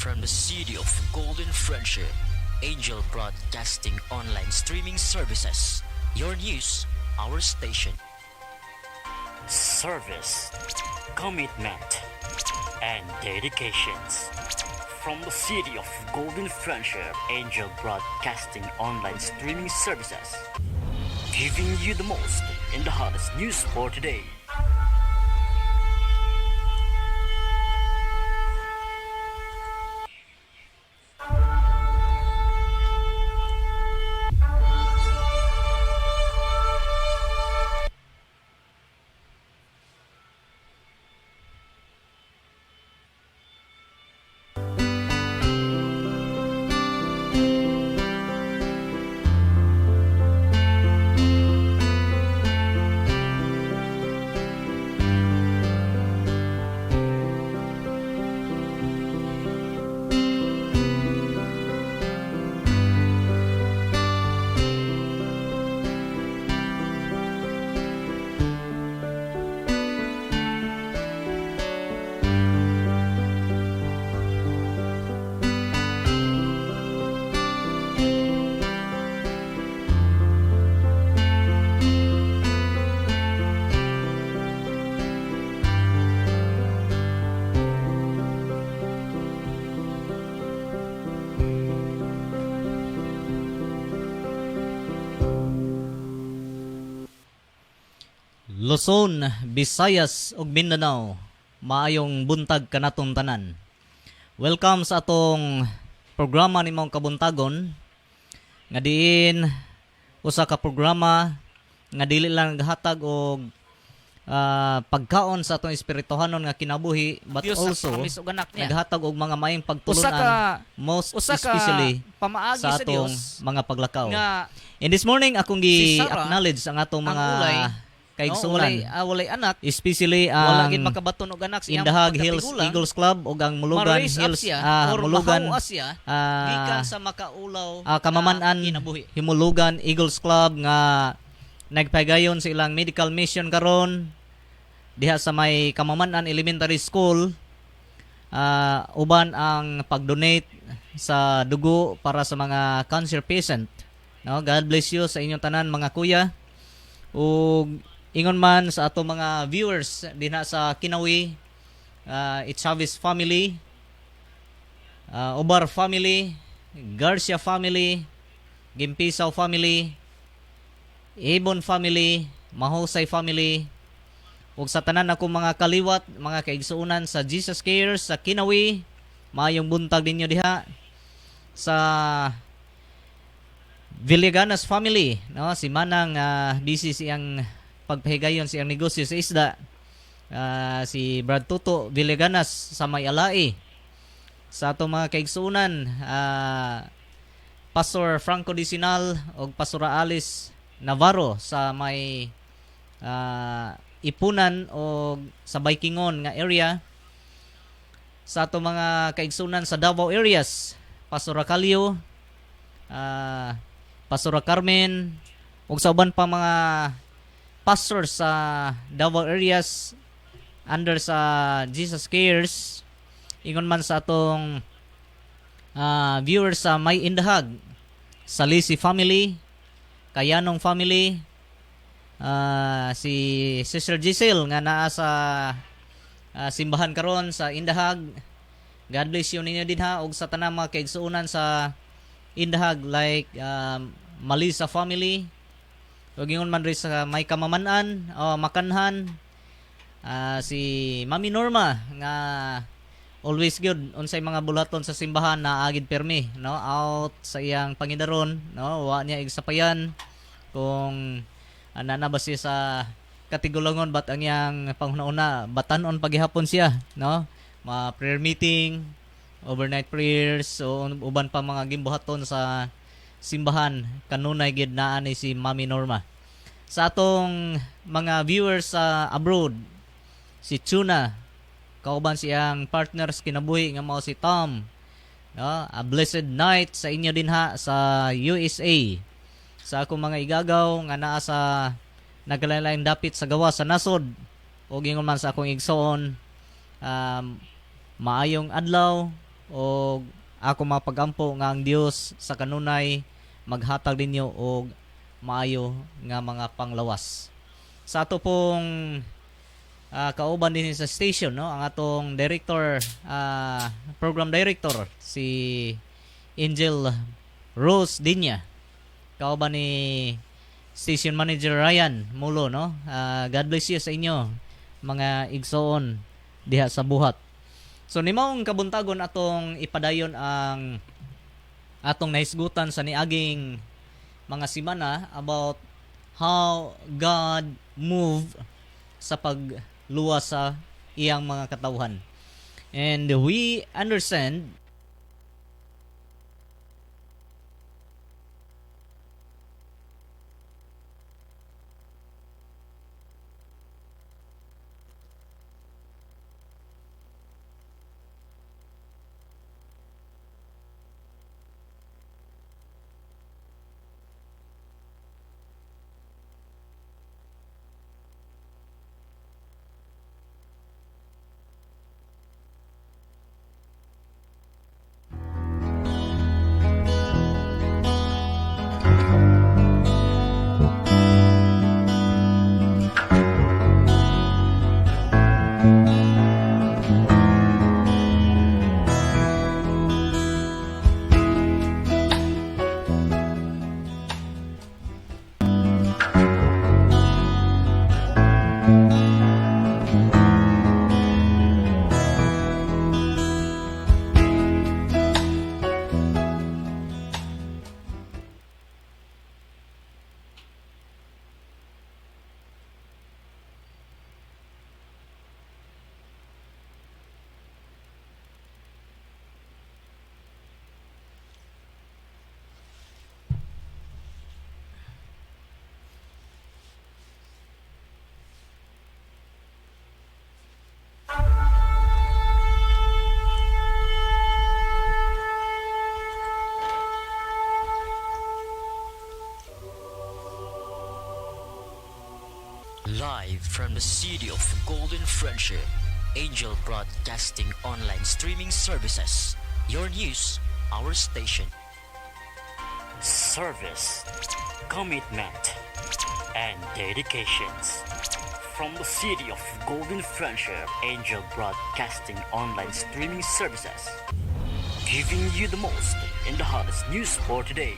from the city of Golden Friendship, Angel Broadcasting Online Streaming Services. Your news, our station. Service, commitment, and dedications. From the city of Golden Friendship, Angel Broadcasting Online Streaming Services. Giving you the most in the hottest news for today. Luzon, Visayas ug Mindanao, maayong buntag kanatong tanan. Welcome sa atong programa nimong kabuntagon nga diin usa ka programa nga dili lang naghatag og pagkaon sa atong espirituhanon nga kinabuhi but Diyos also naghatag og mga maayong pagtulunan most especially pamaagi sa sa atong Dios mga paglakaw. nga In this morning akong Si Sarah, gi-acknowledge ang atong ang mga ulay, kaigsunan. walay anak, Especially wala ang gid makabaton og anak sa iyang Indahag Hills pagkatigulang, Eagles Club o ang Mulugan ma-raise up Hills siya, or Mulugan mahawa siya gikan ah, sa makaulaw Kamaman-an na kinabuhi. Himulugan Eagles Club nga nagpagayon sa ilang medical mission karon diha sa may Kamaman-an Elementary School. Uban ang pag-donate sa dugo para sa mga cancer patient. No, God bless you sa inyong tanan mga kuya. Ug ingon man sa ato mga viewers dinha sa Kinawi, Chavez family, Obar family, Garcia family, Gimpisaw family, Ibon family, Mahusay family, ug sa tanan ako mga kaliwat, mga kaigsuonan sa Jesus Cares sa Kinawi, maayong buntag ninyo diha sa Villaganas family, no, si Manang busy siyang pagpahigayon siyang negosyo sa isda. Si Brad Tuto Villaganas sa may Alai. Sa ato mga kaigsuonan, Pastor Franco Disinal o Pastor Alice Navarro sa may Ipunan o sa Baikingon nga area. Sa ato mga kaigsuonan sa Davao areas, Pastor Acalio, Pastor Carmen, ug sa uban pa mga pastors sa Davao areas under sa Jesus Cares. Ingon man sa atong viewers sa May Indahag, Salisi family, Kayanong family, si Sister Giselle nga naa sa simbahan karon sa Indahag. God bless you ninyo din ha, ug sa tanang mga kaigsuonan sa Indahag like Malisa family. Ug ingon man rin sa may Kamamanan o Makanhan, si Mami Norma nga always good unsay mga bulaton sa simbahan na agid permi, no, out sa iyang pangidaron, no, wa niya igsapayan kung ana ba siya sa katigulangon bat ang iyang panghuna-una batanon paghihapon siya, no, mga prayer meeting, overnight prayers, so uban pa mga gimbuhaton sa simbahan kanunay gid naa ni si Mami Norma. Sa atong mga viewers sa abroad, si Tuna kauban siyang partners kinabuhi nga mao si Tom, no, a blessed night sa inyo din ha sa USA. Sa akong mga igagaw nga naa sa naglain-lain dapit sa gawa sa nasod o gingon man sa akong igsoon, maayong adlaw o ako mapagampo nga ang Dios sa kanunay maghatag ninyo og maayo nga mga panglawas. Sa ato pong kauban din sa station, no, ang atong director, program director si Angel Rose Dinya, kauban ni station manager Ryan Mulo, no. God bless you sa inyo mga igsoon diha sa buhat. So nimong kabuntagon atong ipadayon ang atong nahisgutan sa niaging mga simana about how God move sa pagluwas sa iyang mga katawhan. And we understand live from the city of Golden Friendship, Angel Broadcasting Online Streaming Services. Your news, our station. Service, commitment, and dedications. From the city of Golden Friendship, Angel Broadcasting Online Streaming Services. Giving you the most in the hottest news for today.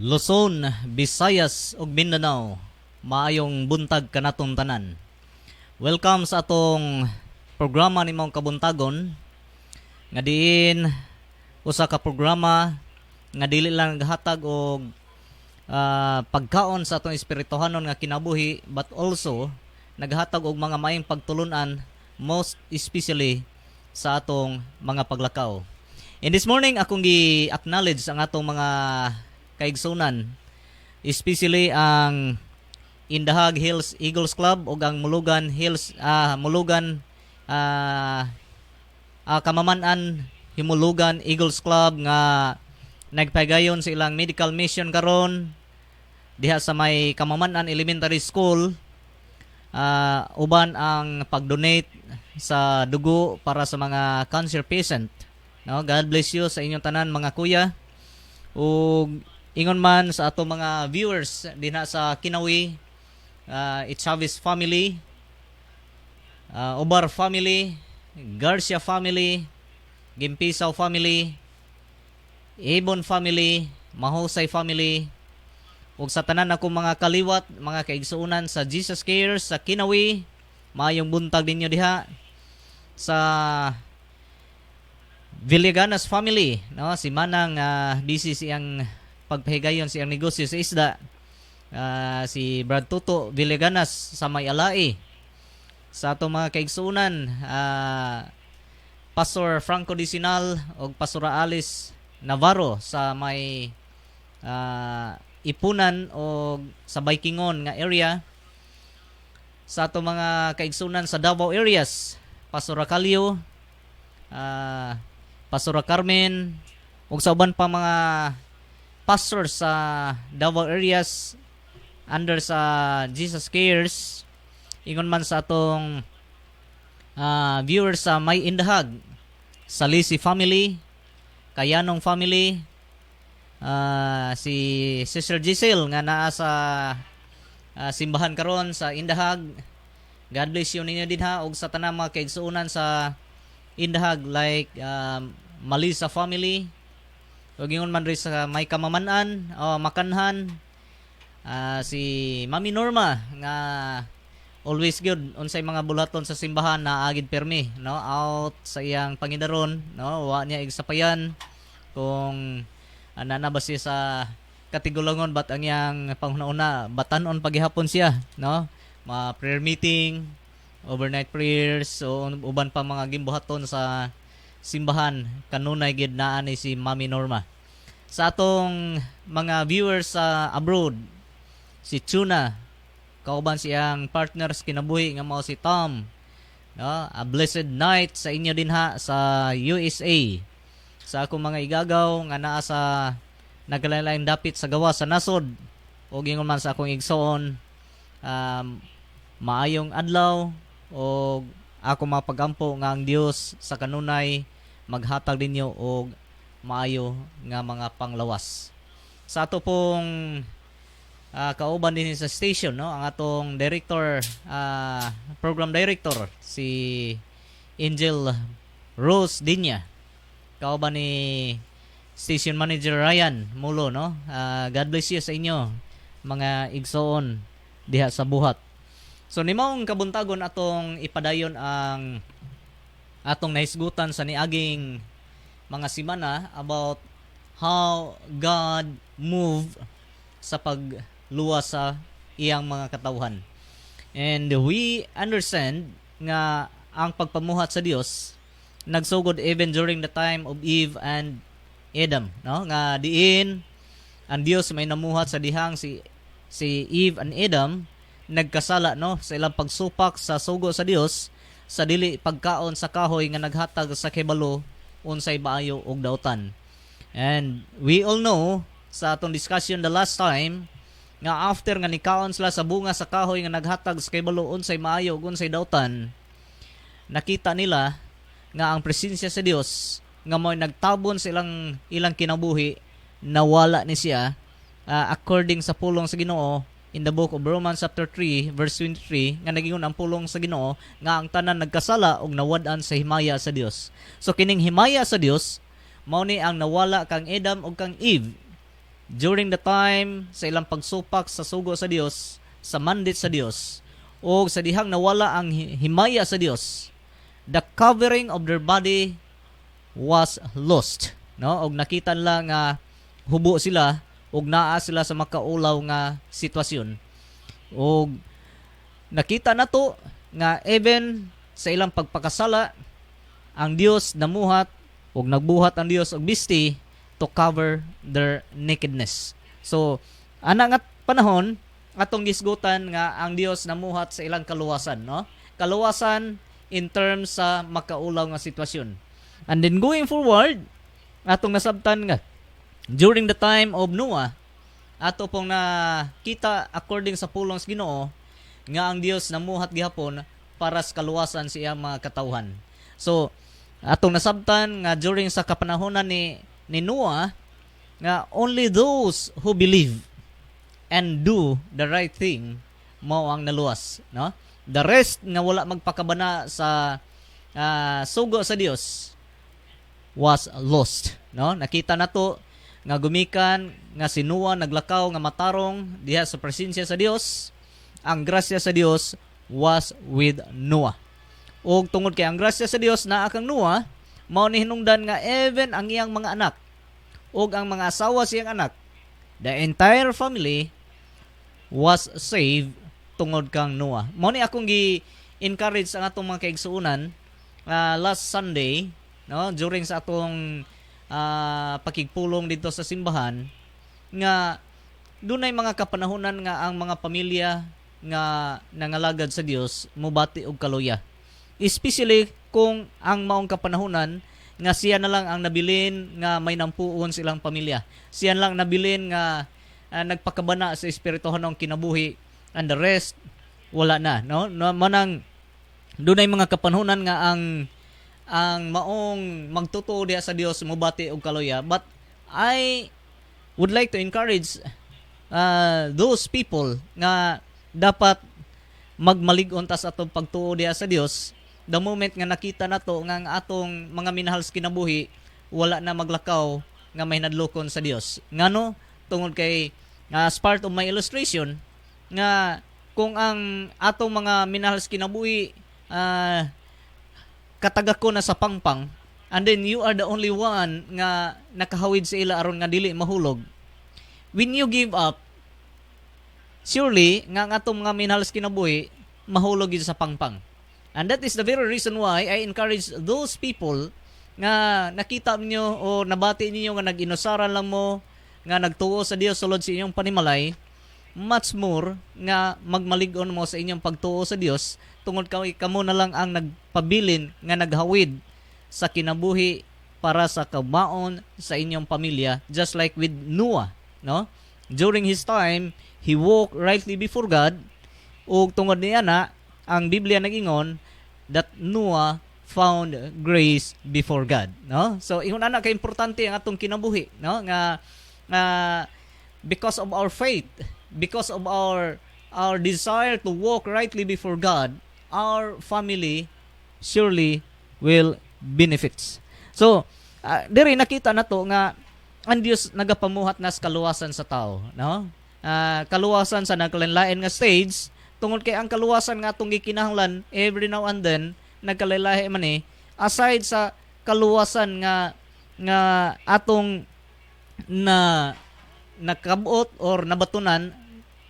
Luzon, Visayas ug Mindanao, maayong buntag kanatong tanan. Welcome sa atong programa nimong kabuntagon nga diin usa ka programa nga dili lang naghatag og pagkaon sa atong espirituhanon nga kinabuhi, but also naghatag og mga maayong pagtulunan, most especially sa atong mga paglakaw. And this morning akong gi-acknowledge ang atong mga kaigsunan, especially ang Indahag Hills Eagles Club ug ang Mulugan Hills Kamamanan Himulugan Eagles Club nga nagpagayon sa ilang medical mission karon diha sa may Kamamanan Elementary School, uban ang pag-donate sa dugo para sa mga cancer patient No, God bless you sa inyong tanan mga kuya. Ug ingon man sa ato mga viewers dinha sa Kinawi, Chavez family, Obar family, Garcia family, Gimpisaw family, Ibon family, Mahusay family, ug sa tanan ako mga kaliwat, mga kaigsuonan sa Jesus Cares sa Kinawi, maayong buntag ninyo diha. Sa Villeganas family, no, si Manang busy siyang pagpahigayon siyang negosyo sa isda. Si Brad Tuto Villeganas sa May Alai. Sa ato mga kaigsuonan, Pastor Franco Dicinal o Pastora Alice Navarro sa may Ipunan o sa Baikingon nga area. Sa ato mga kaigsuonan sa Davao areas, Pastora Calio, Pastora Carmen, ug sa uban pa mga pastors sa Davao areas under sa Jesus Cares. Ingon man sa atong viewers sa May Indahag, Salisi family, Kayanong family, si Sister Giselle nga naa sa simbahan karon sa Indahag. God bless you ninyo din ha. Og sa tanang mga kaigsuonan sa Indahag like Malisa family, ug ingon man rin sa May Kamamanan o Makanhan, si Mami Norma nga always good unsay mga bulaton sa simbahan na agid permi, no, out sa iyang pangidaron, no, wa niya igsapayan kung ana ba siya sa Katigulangon bat ang iyang panghuna-una batanon paghihapon siya, no, prayer meeting, overnight prayers, so uban pa mga gimbuhaton sa simbahan kanunay gid naa ni si Mami Norma. Sa atong mga viewers sa abroad, si Tuna, kauban siyang partners kinabuhi nga mao si Tom, no, a blessed night sa inyo din ha sa USA. Sa akong mga igagaw nga naa sa naglain-lain dapit sa gawa sa nasod, o gingon man sa akong igsoon, maayong adlaw o ako mapagampo nga ang Dios sa kanunay maghatag ninyo og maayo nga mga panglawas. Sa ato pong kauban din sa station, no, ang atong director, program director si Angel Rose Dinya, kauban ni station manager Ryan Mulo, no. God bless you sa inyo mga igsoon diha sa buhat. So nimong kabuntagon atong ipadayon ang atong nahisgutan sa niaging mga simana about how God move sa pagluwas sa iyang mga katawhan. And we understand nga ang pagpamuhat sa Dios nagsugod even during the time of Eve and Adam, no, nga diin ang Dios may namuhat sa dihang si Eve and Adam nagkasala, no, sa ilang pagsupak sa sugo sa Dios sa dili pagkaon sa kahoy nga naghatag sa kibalo unsay maayo og dautan. And we all know sa atong discussion the last time nga after nga nikaon sila sa bunga sa kahoy nga naghatag sa kibalo unsay maayo ug unsay dautan, nakita nila nga ang presensya sa Dios nga mo'y nagtabon sa ilang kinabuhi, nawala ni siya according sa pulong sa Ginoo in the book of Romans chapter 3 verse 23 nga nagingon ang pulong sa Ginoo nga ang tanan nagkasala ug nawad-an sa himaya sa Dios. So kining himaya sa Dios mao ni ang nawala kang Adam ug kang Eve during the time sa ilang pagsupak sa sugo sa Dios, sa mandate sa Dios, ug sa dihang nawala ang himaya sa Dios, the covering of their body was lost, no, og nakita nila nga hubo sila ug naa sila sa makaulaw nga sitwasyon. Ug nakita nato nga even sa ilang pagpakasala ang Dios namuhat ug nagbuhat ang Dios og bisti to cover their nakedness. So ana nga panahon atong gisgutan nga ang Dios namuhat sa ilang kaluwasan, no, kaluwasan in terms sa makaulaw nga sitwasyon. And then going forward atong nasabtan nga during the time of Noah, ato pong nakita according sa pulong sa Ginoo nga ang Dios namuhat gihapon para sa kaluwasan sa iyang mga katawhan. So atong nasabtan nga during sa kapanahonan ni Noah nga only those who believe and do the right thing mao ang naluwas, no? The rest nga wala magpakabana sa sugo sa Dios was lost, no? Nakita nato nga gumikan nga si Noah naglakaw nga matarong diha sa presensya sa Dios. Ang grasya sa Dios was with Noah. Og tungod kay ang grasya sa Dios naa kang Noah, mao ni hinungdan nga even ang iyang mga anak og ang mga asawa siyang anak, the entire family was saved tungod kang Noah. Mao ni akong gi-encourage ang atong mga kaigsuonan last Sunday, no, during sa atong pakigpulong dito sa simbahan nga dunay mga kapanahunan nga ang mga pamilya nga nangalagad sa Dios mobati og kaluya. Especially kung ang maong kapanahunan nga siya na lang ang nabilin nga may nampuon silang pamilya. Siya lang nabilin nga nagpakabana sa espirituhan ng kinabuhi, and the rest wala na, no? Manang dunay mga kapanahunan nga ang maong magtutuo diha sa Dios mobati og kaluya. But I would like to encourage those people nga dapat magmalig-on ta sa atong pagtuo diha sa Dios the moment nga nakita nato nga ang atong mga minahal sa kinabuhi wala na maglakaw nga may nadlokon sa Dios. Ngano? Tungod kay as part of my illustration nga kung ang atong mga minahal sa kinabuhi katagako na sa pangpang, and then you are the only one nga nakahawid sa ila aron nga dili mahulog, when you give up, surely nga ang atong mga minahal sa kinabuhi mahulog yun sa pangpang. And that is the very reason why I encourage those people nga nakita niyo o nabati niyo nga nag-inusaran lang mo, nga nagtuo sa Dios sulod sa inyong panimalay, much more nga magmalig-on mo sa inyong pagtuo sa Dios tungod kamo na lang ang nagpabilin nga naghawid sa kinabuhi para sa kamaon sa inyong pamilya, just like with Noah, no? During his time, he walked rightly before God, ug tungod niya na ang Biblia nag-ingon that Noah found grace before God, no? So ingon ana kay importante ang atong kinabuhi, no? Nga because of our faith, because of our desire to walk rightly before God, our family surely will benefits. So diri nakita nato nga ang Dios nagapamuhat nas kaluwasan sa tao, no? Kaluwasan sa nagkalain-lain nga stage, tungod kay ang kaluwasan nga atong gikinahanglan every now and then nagkalahi man aside sa kaluwasan nga atong nakabot or nabatunan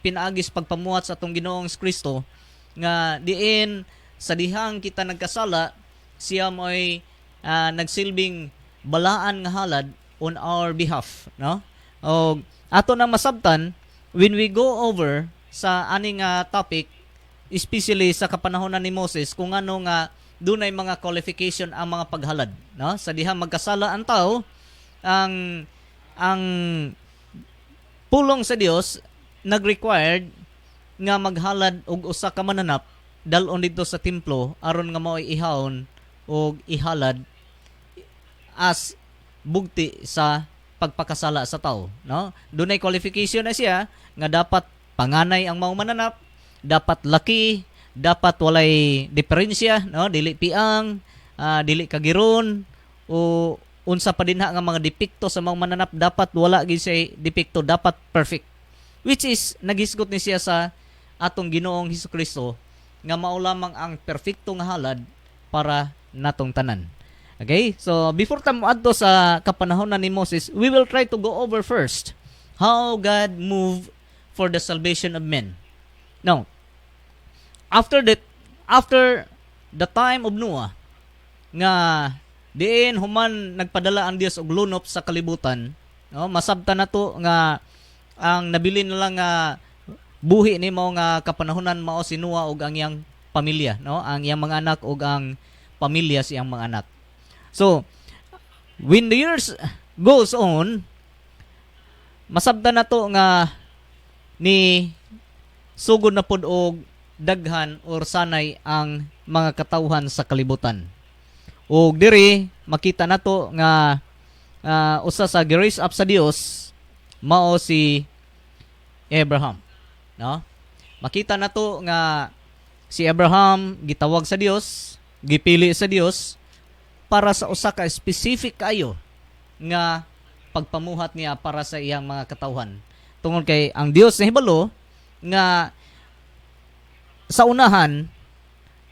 pinaagis pagpamuhat sa atong Ginoong Kristo nga diin sa dihang kita nagkasala siya mo'y nagsilbing balaan nga halad on our behalf, no? O ato nang masabtan when we go over sa aning topic, especially sa kapanahonan ni Moses, kung ano nga dunay mga qualification ang mga paghalad, no? Sa diha magkasala ang tao, ang pulong sa Dios nag-required nga maghalad og usa ka mananap dalon dito sa templo aron nga mao'y ihawon og ihalad as bugti sa pagpakasala sa tao, no? Dunay qualification na siya nga dapat panganay ang mao mananap, dapat laki, dapat walay diferensya, no? Dili piang, dili kagiron, o unsa pa dinha nga mga depekto sa mga mananap, dapat wala gid siya depekto, dapat perfect. Which is nagisgot ni siya sa atong Ginoong Hesukristo nga mao lamang ang perfecto nga halad para natong tanan. Okay? So before ta moadto sa kapanahonan ni Moses, we will try to go over first how God moved for the salvation of men. Now, after the time of Noah, nga diin human nagpadala ang Dios og lunop sa kalibutan, no? Masabtan nato nga ang nabilin na lang nga buhi ni mao nga kapanahonan mao si Noah ug ang iyang pamilya, no? Ang iyang mga anak ug ang pamilya sa iyang mga anak. So, when the years goes on, masabtan nato nga ni sugod na pud og daghan or sanay ang mga katawhan sa kalibutan. ug diri makita nato nga usa sa grace up sa Dios mao si Abraham, no? Makita nato nga si Abraham gitawag sa Dios, gipili sa Dios para sa usa ka specific kayo nga pagpamuhat niya para sa iyang mga katawhan. Tungod kay ang Dios na hibalo nga sa unahan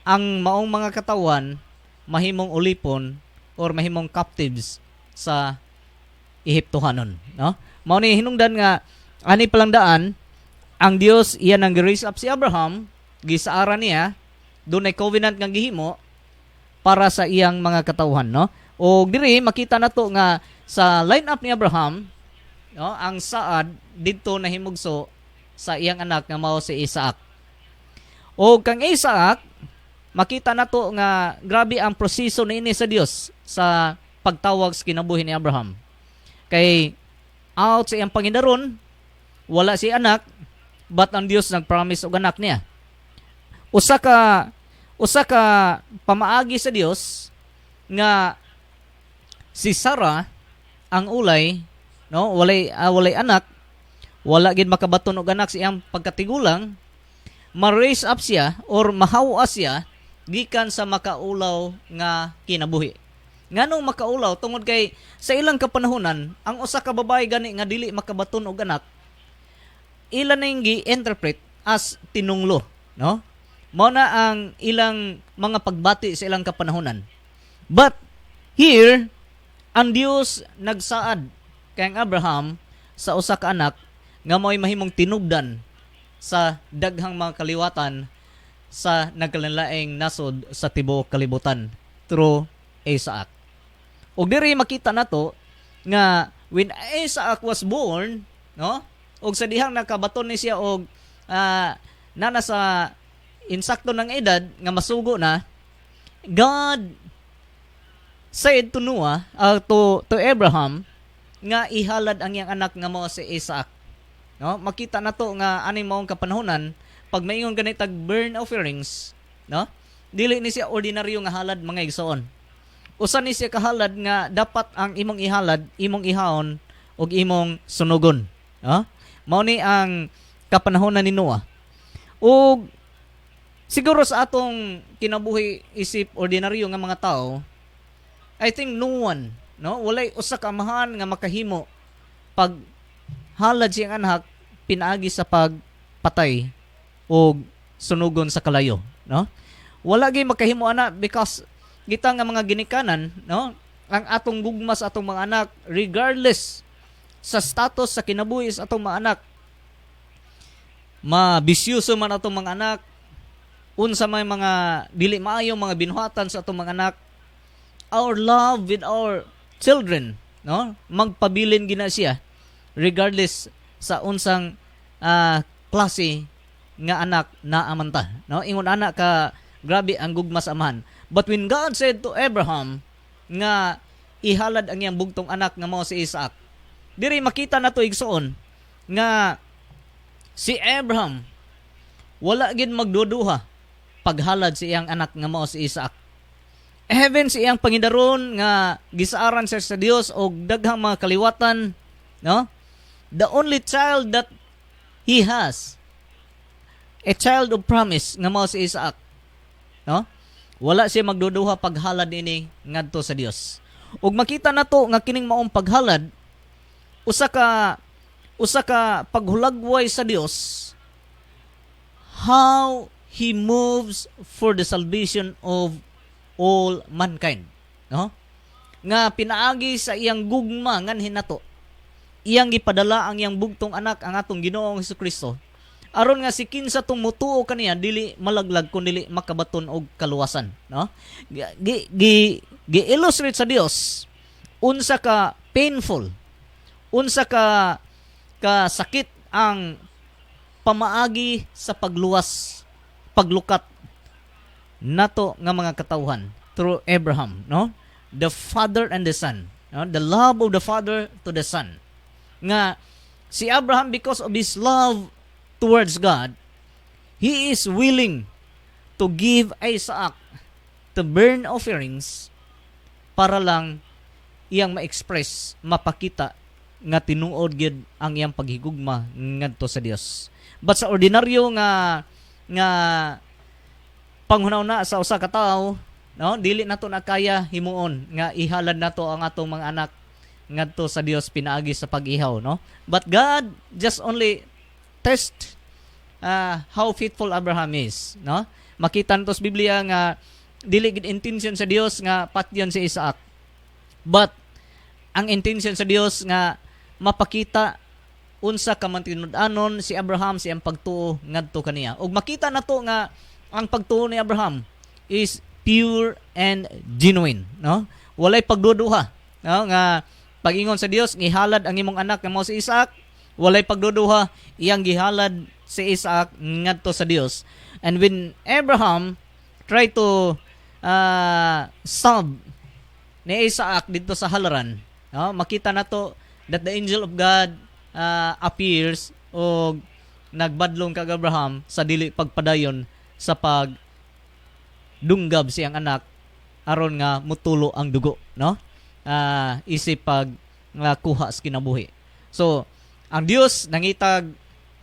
ang maong mga katawhan mahimong ulipon or mahimong captives sa Ehiptohanon, no? Mao ni hinungdan nga ani palang daan ang Dios iya nang raise up si Abraham, gisaara niya dunay covenant nga gihimo para sa iyang mga katawhan, no? O diri makita nato nga sa lineup ni Abraham, no, ang saad didto nahimugso sa iyang anak nga mao si Isaac. O kang Isaac makita nato nga grabe ang proseso niini sa Dios sa pagtawag sa kinabuhi ni Abraham. Kay out sa iyang pangindaron, wala si anak, but ang Dios nagpromise og anak niya. Usa ka pamaagi sa Dios nga si Sarah ang ulay, no, walay anak, wala gid makabaton og anak sa iyang pagkatigulang, ma-raise up siya or mahawa siya gikan sa makaulaw nga kinabuhi. Nganong makaulaw tungod kay sa ilang kapanahunan ang usa ka babae gani nga dili makabaton og anak ila ning gi-interpret as tinunglo, no? Mao na ang ilang mga pagbati sa ilang kapanahunan. But here ang Dios nagsaad kay Abraham sa usa ka anak nga mao'y mahimong tinubdan sa daghang mga kaliwatan sa nagkalanlaing nasod sa tibuok kalibutan through Isaac. Og diri makita nato nga when Isaac was born, no? Og sa dihang nakabaton ni siya og nana sa insakto ng edad nga masugo na, God said to Noah, to Abraham nga ihalad ang iyang anak nga mao si Isaac. No? Makita nato nga aning maong kapanahonan pag maingon ganitag burn offerings, no? Dili ni siya ordinaryo nga halad mga igsoon. Usa ni siya kahalad nga dapat ang imong ihalad, imong ihawon og imong sunugon, no? Mao ni ang kapanahonan ni Noah. Ug siguro sa atong kinabuhi isip ordinaryo nga mga tao, I think no one, no, walay usa ka amahan nga makahimo pag halad siyang anak pinaagi sa pagpatay o sunugon sa kalayo, no? Wala gyud makahimo ana because kita nga mga ginikanan, no, ang atong gugma sa atong mga anak regardless sa status sa kinabuhi sa atong mga anak, mabisyoso man atong mga anak, unsa may mga dili maayo mga binuhatan sa atong mga anak, our love with our children, no, magpabilin gina siya regardless sa unsang klase nga anak na amanta, no? Ingon anak ka grabe ang gugma sa amahan. But when God said to Abraham nga ihalad ang iyang bugtong anak nga mao si Isaac, diri makita nato igsoon nga si Abraham wala gid magduduha paghalad si iyang anak nga mao si Isaac. Heaven si iyang pangidaron nga gisaaran siya sa Dios og daghang mga kaliwatan, no? The only child that he has, a child of promise nga mao si Isaac, no? Wala siya magduduha paghalad ini ngadto sa Dios. Ug makita nato nga kining maong paghalad usa ka paghulagway sa Dios how he moves for the salvation of all mankind, no? Nga pinaagi sa iyang gugma nganhin nato iyang gipadala ang iyang bugtong anak ang atong Ginoong Hesukristo aron nga si kinsa tong mutuo kaniya dili malaglag kun dili makabaton og kaluwasan, no? Gi-illustrate sa Dios unsa ka painful, unsa ka sakit ang pamaagi sa pagluwas, paglukat nato nga mga katawhan through Abraham, no? The father and the son, no? The love of the father to the son. Nga si Abraham, because of his love towards God, he is willing to give Isaac to burn offerings para lang iyang ma-express, mapakita nga tinuod gyud ang iyang paghigugma ngadto sa Dios. But sa ordinaryo nga panghunahuna sa usa ka tawo, no, dili nato na kaya himuon nga ihalad nato ang atong mga anak ngadto sa Dios pinaagi sa pag-ihaw, no? But God just only test how faithful Abraham is, no? Makita nato sa Biblia nga dili gid intention sa Dios nga patyon si Isaac. But ang intention sa Dios nga mapakita unsa ka man tinud-anon si Abraham siyang pagtuo ngadto kaniya. Ug makita nato nga ang pagtuo ni Abraham is pure and genuine, no? Walay pagduduha, no? Nga pag-ingon sa Dios gihalad ang imong anak nga mao si Isaac, walay pagduduha, iyang gihalad si Isaac ngadto sa Dios. And when Abraham try to solve ni Isaac dito sa halaran, no? Makita nato that the angel of God appears o nagbadlong kag Abraham sa dili pagpadayon sa pagdunggab siyang anak aron nga mutulo ang dugo, no? Isip pag kuha sa kinabuhi. So ang Dios nangitag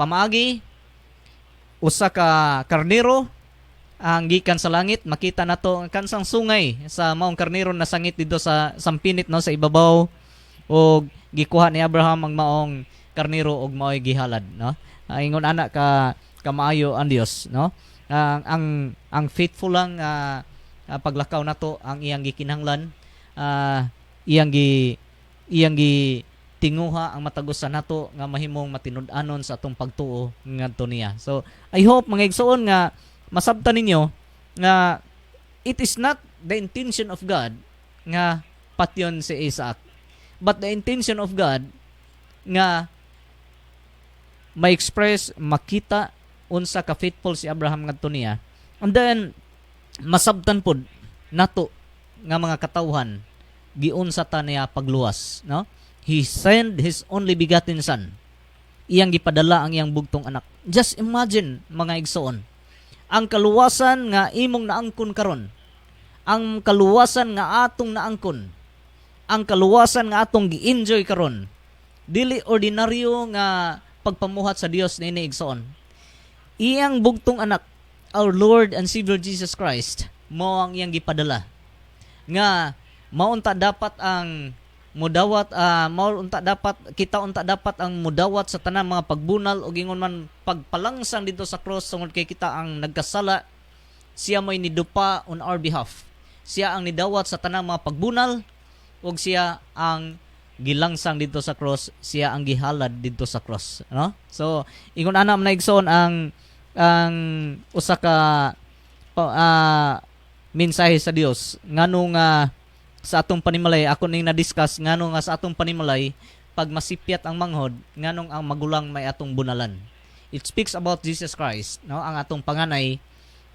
pamaagi usa ka karnero ang gikan sa langit. Makita nato ang kansang sungay sa maong karnero na sangit dito sa sampinit, no, sa ibabaw, o gikuha ni Abraham ang maong karnero og mao'y gihalad, no? Ingon ana ka maayo ang Dios, no? Ang faithful lang paglakaw nato ang iyang gikinahanglan, iyang gi tinguha ang matagusan nato nga mahimong matinud-anon sa atong pagtuo ngadto niya. So I hope mga igsoon nga masabtan ninyo nga it is not the intention of God nga patyon si Isaac, but the intention of God nga ma-express, makita unsa ka faithful si Abraham ngadto niya. And then masabtan pod nato nga mga katawhan giunsa ta niya pagluwas, no? He sent his only begotten son. Iyang gipadala ang iyang bugtong anak. Just imagine mga igsoon, ang kaluwasan nga imong naangkon karon, ang kaluwasan nga atong naangkon, ang kaluwasan nga atong gi-enjoy karon, dili ordinaryo nga pagpamuhat sa Dios niini igsoon. Iyang bugtong anak, our Lord and Savior Jesus Christ, mao ang iyang gipadala nga maunta dapat ang mudawat, kita unta dapat ang mudawat sa tanang mga pagbunal o gingon man pagpalangsang dito sa cross tungod kay kita ang nagkasala. Siya may nidupa on our behalf. Siya ang nidawat sa tanang mga pagbunal ug siya ang gilangsang dito sa cross, siya ang gihalad dito sa cross, no? So ingon ana man igsoon ang usa ka mensahe sa Dios nganong sa atong panimalay. Ako ning na-discuss nganong sa atong panimalay pag masipyat ang manghod nganong ang magulang may atong bunalan. It speaks about Jesus Christ, no? Ang atong panganay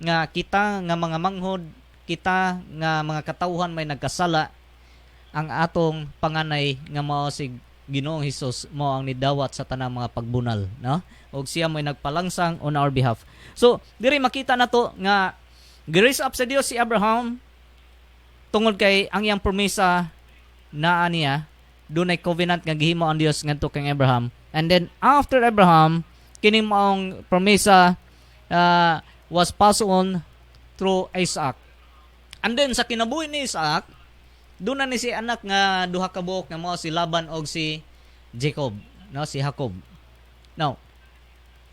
nga kita nga mga manghod, kita nga mga katawhan may nagkasala, ang atong panganay nga mao si Ginoong Hesus mao ang nidawat sa tanang mga pagbunal, no? Og siya may nagpalangsang on our behalf. So diri makita nato nga grace up sa Dios si Abraham tungod kay ang iyang promesa naa niya, dunay covenant nga gihimo ang Dios ngadto kang Abraham. And then after Abraham, kining maong promesa was passed on through Isaac. And then sa kinabuhi ni Isaac, doon na ni si anak nga duha ka buok nga mao si Laban og si Jacob, no, si Jacob. Now,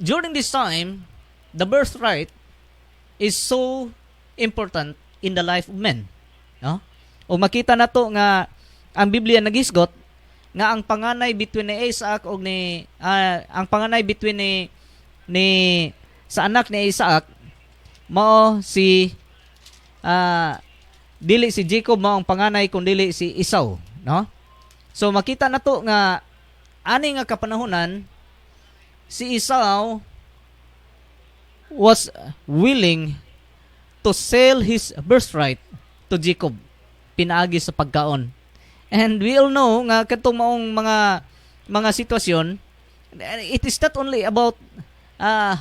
during this time, the birthright is so important in the life of men, no? O makita nato nga ang Biblia nagisgot nga ang panganay between ni Isaac og ni ang panganay between ni sa anak ni Isaac mao si dili si Jacob mao ang panganay kun dili si Esau, no? So makita nato nga ani nga kapanahonan si Esau was willing to sell his birthright to Jacob pinaagi sa pagkaon. And we all know nga katong maong mga sitwasyon, it is not only about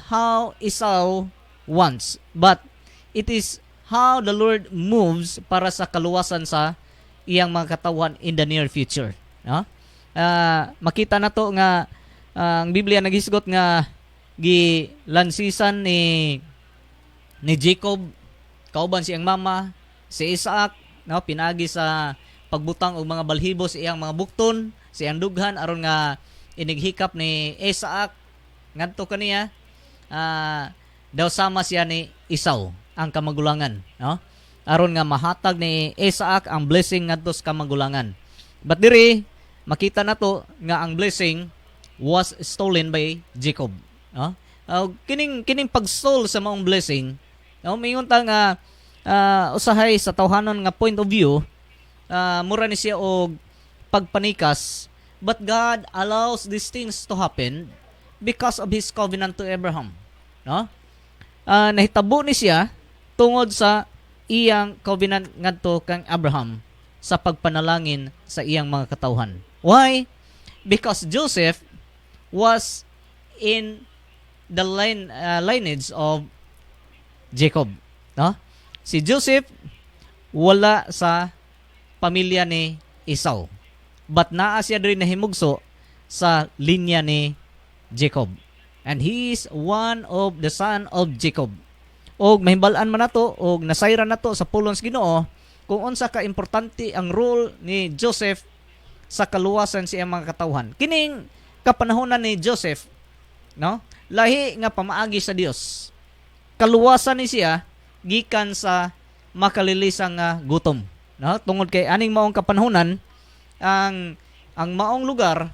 how Esau wants, but it is how the Lord moves para sa kaluwasan sa iyang mga katawan in the near future, no? Makita na to nga ang Biblia naghisgot nga gilansisan ni Jacob kauban siyang mama si Isaac, no, pinagi sa pagbutang og mga balhibo sa iyang mga bukton, sa iyang dughan aron nga inighikap ni Isaac ngadto kaniya daw sama siya ni Esau ang kamagulangan, no, aron nga mahatag ni Isaac ang blessing ngadto sa kamagulangan. But diri makita nato nga ang blessing was stolen by Jacob, no? Kining pag-stole sa maong blessing, no, mingon ta nga usahay sa tawhanon nga point of view, mura ni siya og pagpanikas, but God allows these things to happen because of His covenant to Abraham, no? Nahitabo ni siya tungod sa iyang covenant ngadto kang Abraham sa pagpanalangin sa iyang mga katawhan. Why? Because Joseph was in the lineage of Jacob, no? Si Joseph wala sa pamilya ni Esau, but naa siya diri nahimugso sa linya ni Jacob, and he is one of the son of Jacob. Og mahimbalan man nato og nasayran nato sa pulong sa Ginoo kung unsa ka importante ang role ni Joseph sa kaluwasan sa iyang mga katawhan. Kining kapanahonan ni Joseph, no, lahi nga pamaagi sa Dios. Kaluwasan ni siya gikan sa makalilisang nga gutom, no, tungod kay aning maong kapanahonan ang maong lugar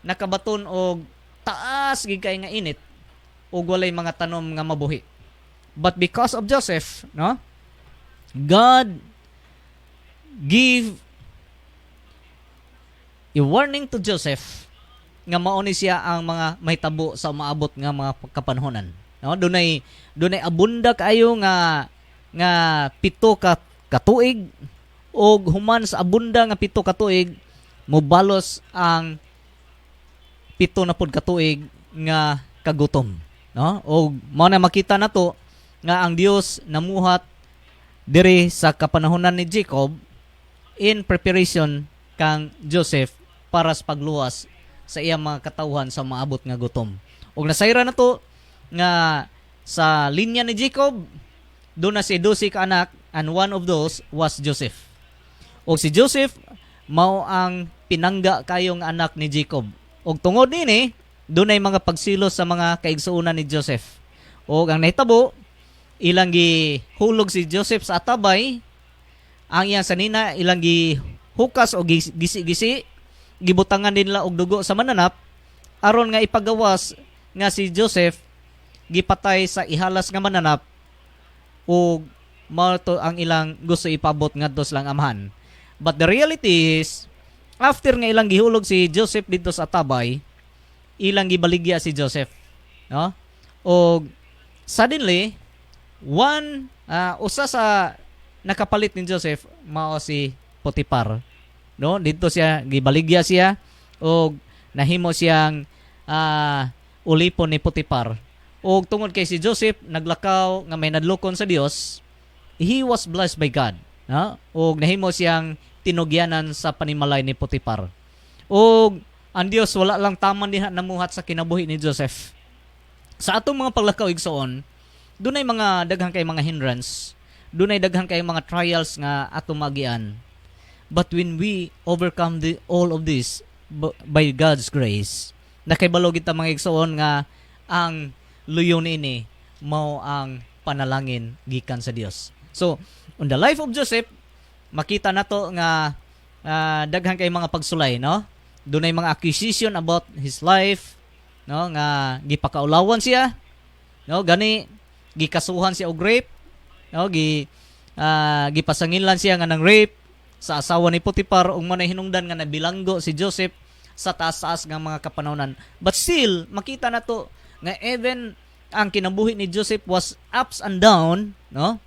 nakabaton og taas gid kay nga init ug walay mga tanom nga mabuhi. But because of Joseph, no, God give a warning to Joseph nga mao ni siya ang mga mahitabo sa maabot nga mga kapanhonan, no? Dunay abunda kayo nga 7 ka tuig, og human sa abunda nga 7 ka tuig mobalos ang 7 na pud ka tuig nga kagutom, no? Og mao na makita nato nga ang Dios namuhat diri sa kapanahonan ni Jacob in preparation kang Joseph para sa pagluwas sa iyang mga katawhan sa maabot nga gutom. Og nasayra na to nga sa linya ni Jacob doon na si 12 ka anak, and one of those was Joseph. Og si Joseph mao ang pinangga kayong anak ni Jacob. Og tungod nini doon ay mga pagsilos sa mga kaigsuonan ni Joseph. Og ang nahitabo ilang gihulog si Joseph sa atabay, ang iyang sanina ilang gihukas o gisi-gisi, gibutangan nila og dugo sa mananap aron nga ipagawas nga si Joseph gipatay sa ihalas nga mananap, ug mao to ang ilang gusto ipabot ngadto sa lang amahan. But the reality is, after nga ilang gihulog si Joseph dito sa atabay, ilang gibaligya si Joseph, no? Og suddenly usa sa nakapalit ni Joseph mao si Potiphar, no? Dito siya gibaligya siya og nahimo siyang ulipon ni Potiphar. Og tungod kay si Joseph naglakaw nga may nadlukon sa Dios, he was blessed by God, no? Og nahimo siyang tinugyanan sa panimalay ni Potiphar. Og ang Dios wala lang taman diha namuhat sa kinabuhi ni Joseph. Sa atong mga paglakaw igsoon, dunay mga daghang kay mga hindrance, dunay daghang kay mga trials nga atong magian. But when we overcome all of this by God's grace, nakahibalo kita mga igsoon nga ang luyon ini mao ang panalangin gikan sa Dios. So, on the life of Joseph, makita nato nga daghang kay mga pagsulay, no? Dunay mga accusation about his life, no, nga gipakaulawan siya, no, gani gikasuhan siya og rape, no, gipasangilan siya nga ng rape sa asawa ni Potiphar, ug manay hinungdan nga nabilanggo si Joseph sa taas-taas nga mga kapanawnan. But still makita nato nga even ang kinabuhi ni Joseph was ups and down, no,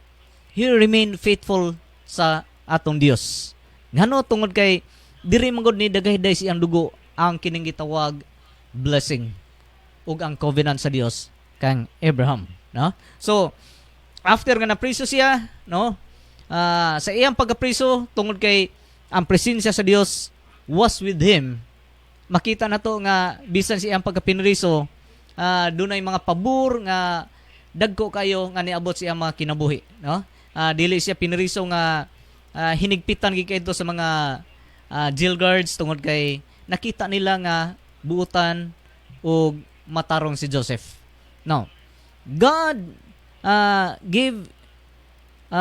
he remained faithful sa atong Dios. Ngano tungod kay diri magod ni dagayday siyang dugo ang kining gitawag blessing ug ang covenant sa Dios kang Abraham, no? So after nga napriso siya, no, sa iyang pagkapriso tungod kay ang presensya sa Dios was with him. Makita na to nga bisan siyang pagkapinriso, dunay mga pabor nga dagko kayo nga niabot siyang mga kinabuhi, no? Dili siya pinriso nga hinigpitan gid kayto sa mga jail guards tungod kay nakita nila nga buutan o matarong si Joseph. Now, God gave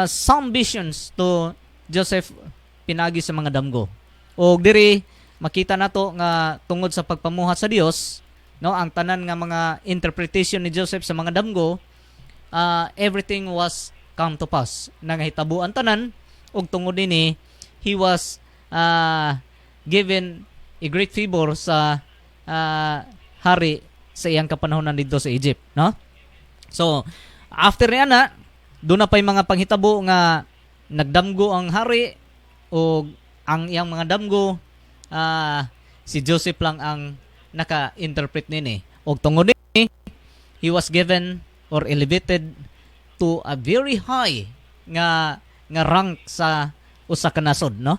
some visions to Joseph pinagi sa mga damgo. O diri makita nato nga tungod sa pagpamuhat sa Dios, no, ang tanan nga mga interpretation ni Joseph sa mga damgo, everything was come to pass. Nangahitabo ang tanan ug tungod dinhi he was given a great favor sa hari sa iyang kapanahonan dito sa Egypt, no? So, after niya na, doon na pa'y mga panghitabo nga nagdamgo ang hari o ang iyang mga damgo, si Joseph lang ang naka-interpret nini. O tungod ni, he was given or elevated to a very high nga rank sa usa ka nasod, no?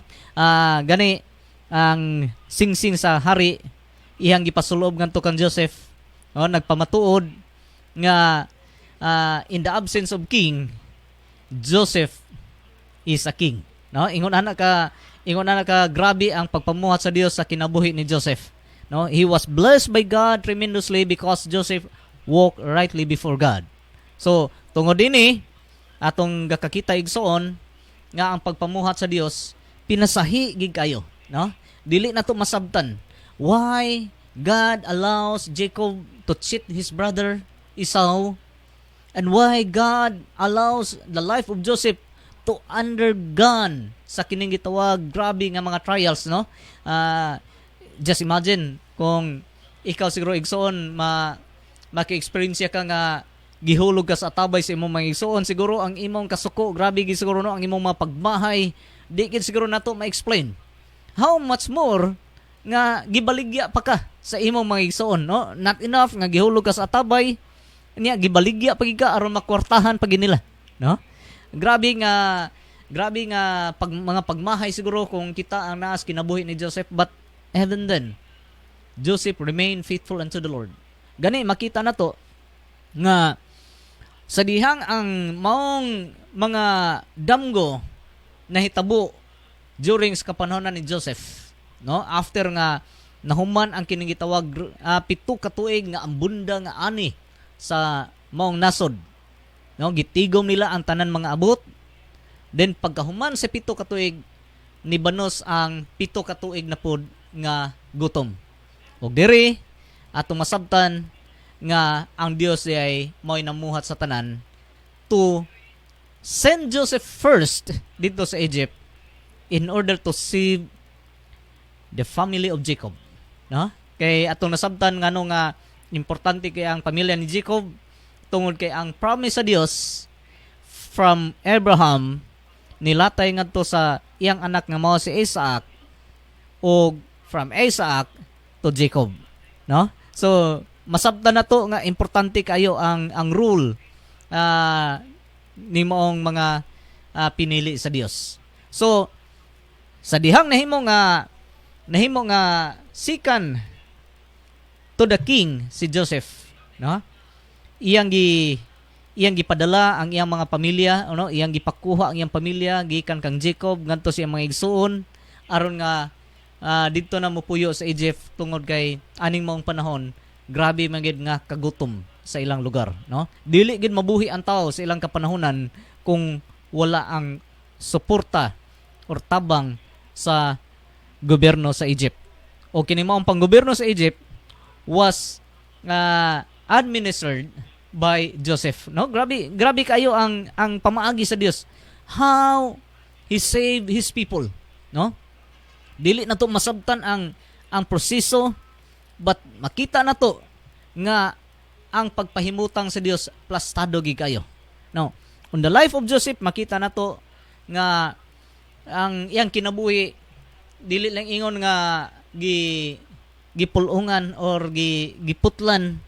Gani ang singsing sa hari iyang gipasulob ngadto kang Joseph, no? Nagpamatuod nga in the absence of king, Joseph is a king, no? Ingon ana ka grabe ang pagpamuhat sa Dios sa kinabuhi ni Joseph, no? He was blessed by God tremendously because Joseph walked rightly before God. So tungod dinhi atong gakakita igsoon nga ang pagpamuhat sa Dios pinasahi gid kayo, no? Dili na to masabtan why God allows Jacob to cheat his brother Esau, and why God allows the life of Joseph to undergone sa kining gitawag grabe nga mga trials, no? Just imagine kung ikaw siguro igsoon maki-experience ka nga gihulog ka sa atabay sa imong mga igsoon, siguro ang imong kasuko grabe gid siguro, no? Ang imong mga pagmahay di gid siguro nato ma-explain. How much more nga gibaligya pa ka sa imong mga igsoon, no? Not enough nga gihulog ka sa atabay, niya gibaligya pagid ka aron makwartahan pagid nila, no? Grabe nga mga pagmahay siguro kung kita ang naas kinabuhi ni Joseph, but even then Joseph remained faithful unto the Lord. Gani makita na to nga sa dihang ang maong mga damgo nahitabo during sa kapanahonan ni Joseph, no? After nga nahuman ang kining gitawag 7 ka tuig nga ambunda nga ani sa maong nasod, no? Gitigom nila ang tanan mga abot. Then pagkahuman sa 7 ka tuig, nibanos ang 7 ka tuig na pod nga gutom. Og diri atong masabtan nga ang Dios ay mao'y namuhat sa tanan to send Joseph first dito sa Egypt in order to save the family of Jacob, no? Kay atong nasabtan ngano nga importante kay ang pamilya ni Jacob tungod kay ang promise sa Dios from Abraham nilatay ngadto sa iyang anak nga mao si Isaac o from Isaac to Jacob, no? So masabtan na to nga importante kayo ang rule ni moong mga pinili sa Dios. So sa dihang nahimo nga sikan to the king si Joseph, no? Iyang gipadala ang iyang mga pamilya, no? Iyang gipakuha ang iyang pamilya gikan kang Jacob ngadto sa iyang mga igsuon aron nga didto na mopuyo sa Egypt tungod kay aning maong panahon grabe man gid nga kagutom sa ilang lugar, no? Dili gid mabuhi ang tao sa ilang kapanahonan kung wala ang suporta or tabang sa gobyerno sa Egypt. O kini maong panggobyerno sa Egypt was administered by Joseph, no? Grabe kayo ang pamaagi sa Dios, how he saved his people, no? Dili na to masabtan ang proseso, but makita na to nga ang pagpahimutang sa Dios plastado gid kayo, no? On the life of Joseph makita na to nga ang iyang kinabuhi dili lang ingon nga gipulungan or giputlan,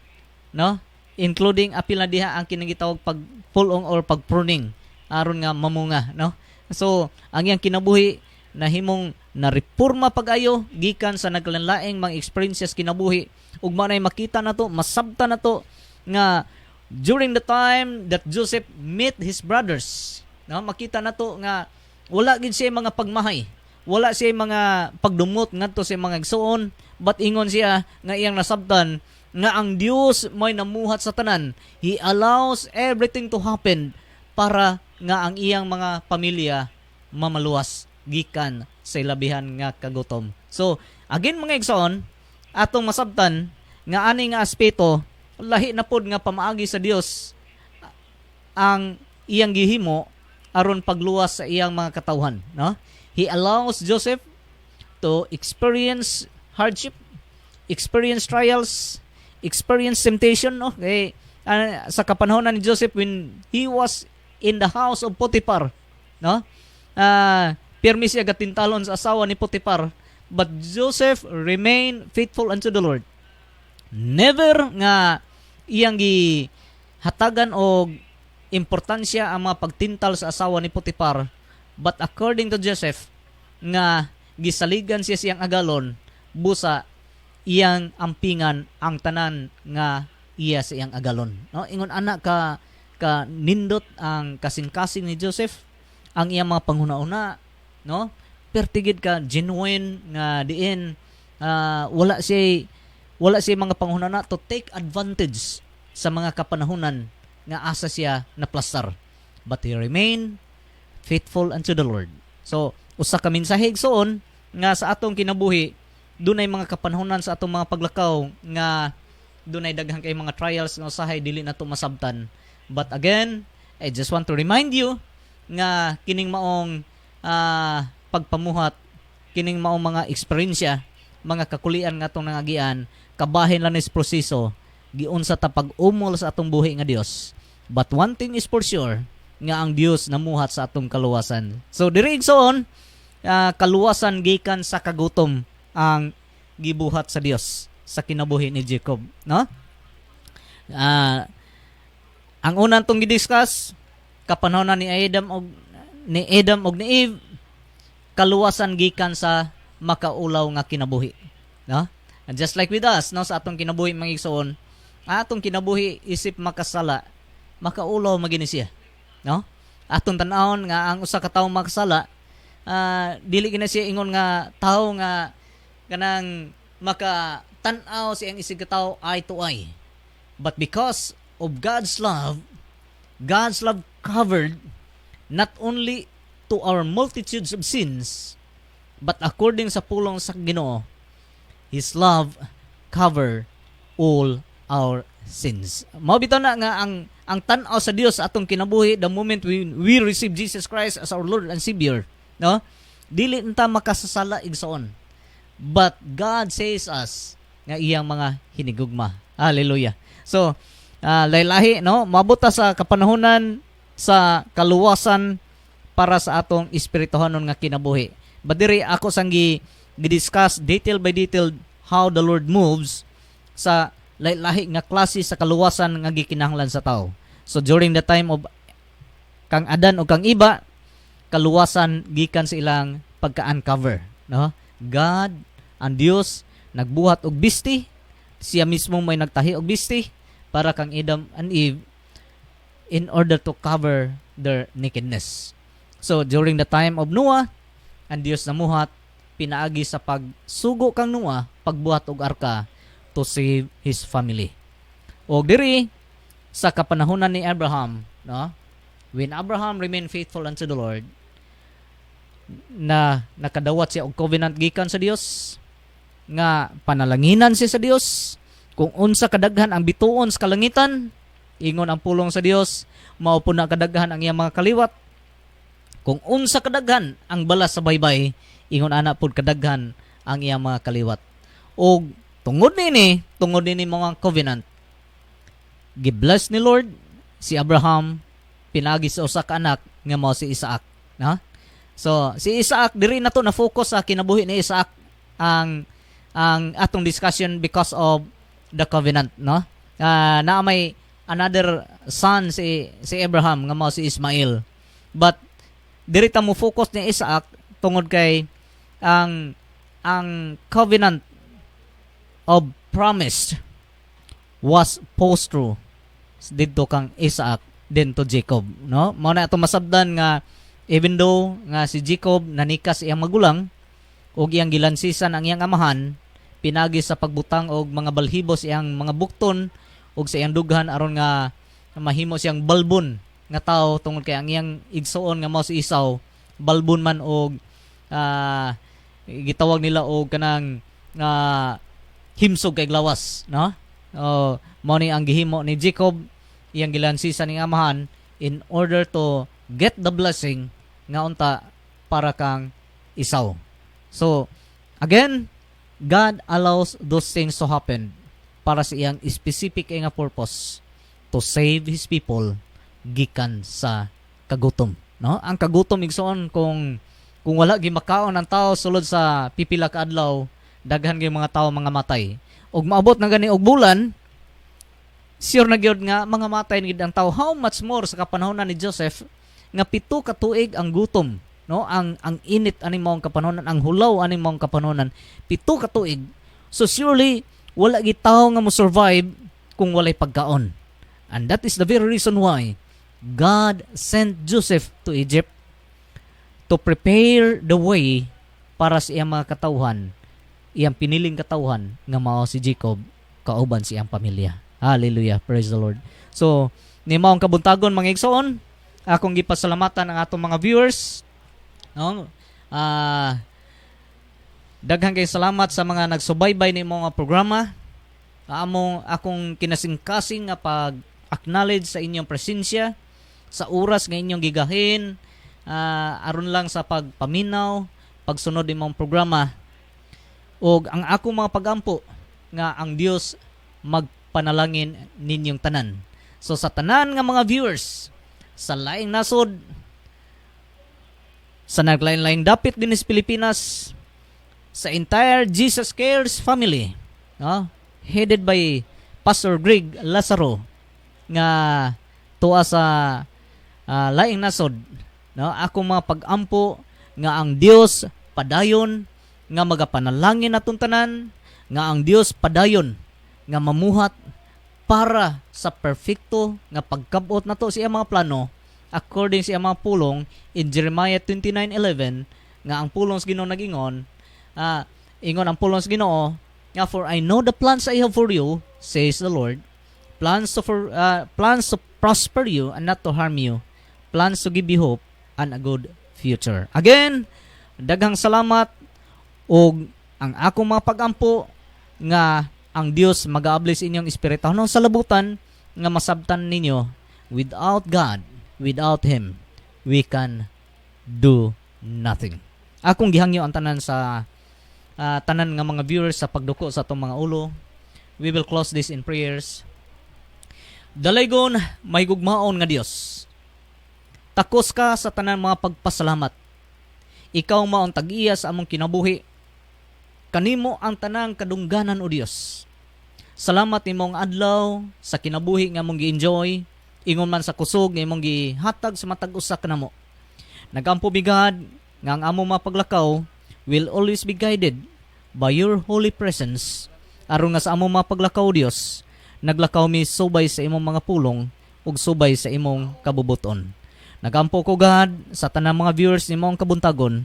no? Including apil na diha ang kinagitawag pagpulong or pagpruning aron nga mamunga, no? So ang iyang kinabuhi nahimong nareporma pag-ayo gikan sa naglain-laing mga experiences kinabuhi ug manay makita nato, masabta nato nga during the time that Joseph met his brothers, no, makita nato nga wala gid siya mga pagmahay, wala siya mga pagdumot ngadto sa mga igsoon, but ingon siya nga iyang nasabtan nga ang Dios may namuhat sa tanan. He allows everything to happen para nga ang iyang mga pamilya mamaluwas gikan sa ilabihan nga kagutom. So, again mga igsoon, atong masabtan nga ani nga aspeto lahi na pod nga pamaagi sa Dios ang iyang gihimo aron pagluwas sa iyang mga katawhan, no? He allows Joseph to experience hardship, experience trials, experience temptation, no? Kay sa kapanahon ni Joseph when he was in the house of Potiphar, no? Pirmi siya gatintalon sa asawa ni Potiphar, but Joseph remained faithful unto the Lord. Never nga iyang gihatagan og importansya ang mga pagtintal sa asawa ni Potiphar, but according to Joseph nga gisaligan siya siyang agalon busa iyang ampingan ang tanan nga iya sa iyang agalon, no? Ingon ana ka nindot ang kasing-kasing ni Joseph, ang iyang mga panghuna-una, no? Pertigid ka genuine nga diin wala siya mga panghunana to take advantage sa mga kapanahunan nga asa siya naplastar, but he remain faithful unto the Lord. So usa ka mensahe igsoon nga sa atong kinabuhi dunay mga kapanahunan sa atong mga paglakaw nga dunay daghang kay mga trials nga usahay dili nato masabtan, but again I just want to remind you nga kining maong pagpamuhat, kining maong mga eksperyensya, mga kakulian nga atong nangagian, kabahin lang is proseso giunsa ta pag-umol sa atong buhi nga Dios. But one thing is for sure, nga ang Dios namuhat sa atong kaluwasan. So diri igsoon, kaluwasan gikan sa kagutom ang gibuhat sa Dios sa kinabuhi ni Jacob, no? Ang unang tong gidiscuss kapanahon ni Adam og ni Eve, kaluwasan gikan sa makaulaw nga kinabuhi, no? And just like with us, no, sa atong kinabuhi mga igsoon, atong kinabuhi isip makasala, makaulaw magini siya, no? Atong tan-awon nga ang usa ka tawo makasala, dili gina siya ingon nga tawo nga kanang makatan-aw siyang isig ka tawo eye to eye. But because of God's love covered not only to our multitudes of sins, but according sa pulong sa Ginoo, His love cover all our sins. Mao bitaw na nga ang tan-aw sa Dios sa atong kinabuhi the moment we receive Jesus Christ as our Lord and Savior, no? Dili nta makasasala igsoon. But God says us nga iyang mga hinigugma. Hallelujah. So, laylahi, no? Mabuta sa kapanahonan sa kaluwasan para sa atong espirituhanon nga kinabuhi. But diri ako sang gi-discuss detail by detail how the Lord moves sa lahi nga klase sa kaluwasan nga gikinahanglan sa tao. So during the time of kang Adan o kang Iba, kaluwasan gikan sa ilang pagka-uncover, no? God, ang Dios nagbuhat og bisti, siya mismo may nagtahi og bisti para kang Adam and Eve in order to cover their nakedness. So during the time of Noah, ang Dios namuhat pinaagi sa pagsugo kang Noah, pagbuhat og arka to save his family. O diri sa kapanahunan ni Abraham, no? When Abraham remained faithful unto the Lord, na nakadawat siya og covenant gikan sa Dios, nga panalanginan siya sa Dios, kung unsa kadaghan ang bituon sa kalangitan, ingon ang pulong sa Dios, mao po na kadaghan ang iyang mga kaliwat. Kung unsa kadaghan ang balas sa baybay, ingon ana pud kadaghan ang iyang mga kaliwat. Og tungod nini mga covenant, gibless ni Lord si Abraham pinagi sa usa ka anak nga mao si Isaac, no? So si Isaac diri nato na focus sa kinabuhi ni Isaac ang atong discussion because of the covenant, no? Na may another son si Abraham nga mao si Ismael. But diri ta mo focus ni Isaac tungod kay ang covenant of promise was posed through didto kang Isaac din to Jacob, no? Mao na ato masabdan nga even though nga si Jacob nanikas iyang magulang ug iyang gilansisan ang iyang amahan pinagi sa pagbutang og mga balhibos iyang mga bukton ug sa iyang dughan aron nga mahimo siyang balbon nga tao tungod kay ang iyang igsuon nga mao si Esau balbon man og gitawag nila og kanang himsog kay glawas, no? Mao ni ang gihimo ni Jacob iyang gilansisan ning amahan in order to get the blessing nga unta para kang Esau. So again, God allows those things to happen para sa iyang specific nga purpose to save His people gikan sa kagutom, no? Ang kagutom igsoon kung wala gi makaon ang tao sulod sa pipila ka adlaw, daghan gyud mga tao mga matay. Og maabot na gani og bulan, sure na gyud nga mga matay gid ang tao. How much more sa kapanahon ni Joseph nga 7 ka tuig ang gutom, no? Ang init ani mong kapanahon, ang hulaw ani mong kapanahon, 7 ka tuig. So surely wala gid tawo nga mo survive kung walay pagkaon. And that is the very reason why God sent Joseph to Egypt to prepare the way para sa iyang mga katawhan, iyang piniling katawhan nga mao si Jacob kauban sa iyang pamilya. Hallelujah, praise the Lord. So ni maong kabuntagon mga igsoon, akong gipasalamatan ang atong mga viewers, no? Daghang kay salamat sa mga nagsubaybay ni mga programa. Akong kinasingkasing nga pag-acknowledge sa inyong presensya, sa oras nga inyong gigahin, aron lang sa pagpaminaw, pagsunod imong programa. Og ang akong mga pagampo nga ang Dios magpanalangin ninyong tanan. So sa tanan nga mga viewers sa laing nasod, sa naglain-lain dapit din sa Pilipinas, sa entire Jesus Cares family, no? Headed by Pastor Greg Lazaro, nga tuwa sa laing nasod, no? Ako mga pagampo nga ang Dios padayon nga magapanalangin atong tanan, nga ang Dios padayon nga mamuhat para sa perfecto nga pagkabot nato sa iyang mga plano according sa iyang mga pulong in Jeremiah 29:11, nga ang pulong sa Ginoo nag-ingon, ingon ang pulong sa Ginoo nga, for I know the plans I have for you, says the Lord, plans to prosper you and not to harm you, plans to give you hope and a good future. Again, daghang salamat, og ang akong mga pagampo nga ang Dios mag-aabli sa inyong espiritu sa labutan nga masabtan ninyo, without God, without Him, we can do nothing. Akong gihangyo ang tanan sa tanan nga mga viewers sa pagduko sa atong mga ulo. We will close this in prayers. Dalaygon, may gugmaon nga Dios, takos ka sa tanan mga pagpasalamat. Ikaw maong tag-iya sa among kinabuhi. Kanimo ang tanang kadungganan o Dios. Salamat nimong adlaw sa kinabuhi nga mong gi-enjoy, ingon man sa kusog nga imong gihatag sa matag usa kanamo. Nagampo bigad nga ang among mapaglakaw will always be guided by your holy presence. Aron nga sa among mapaglakaw Dios, naglakaw mi subay sa imong mga pulong ug subay sa imong kabubuton. Nagampo ko God sa tanang mga viewers nimong kabuntagon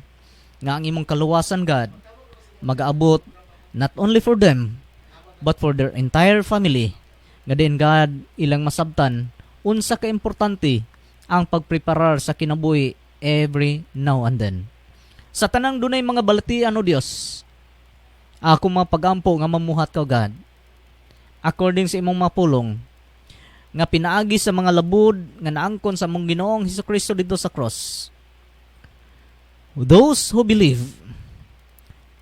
nga ang imong kaluwasan God mag-aabot not only for them but for their entire family. Nga din God ilang masabtan unsa ka importante ang pagpreparar sa kinabuhi every now and then. Sa tanang dunay mga balatian o Dios, ako mga pagampo nga mamuhat ka God according sa imong mapulong nga pinaagi sa mga labud nga naangkon sa mong Ginoong Hesukristo dito sa cross. Those who believe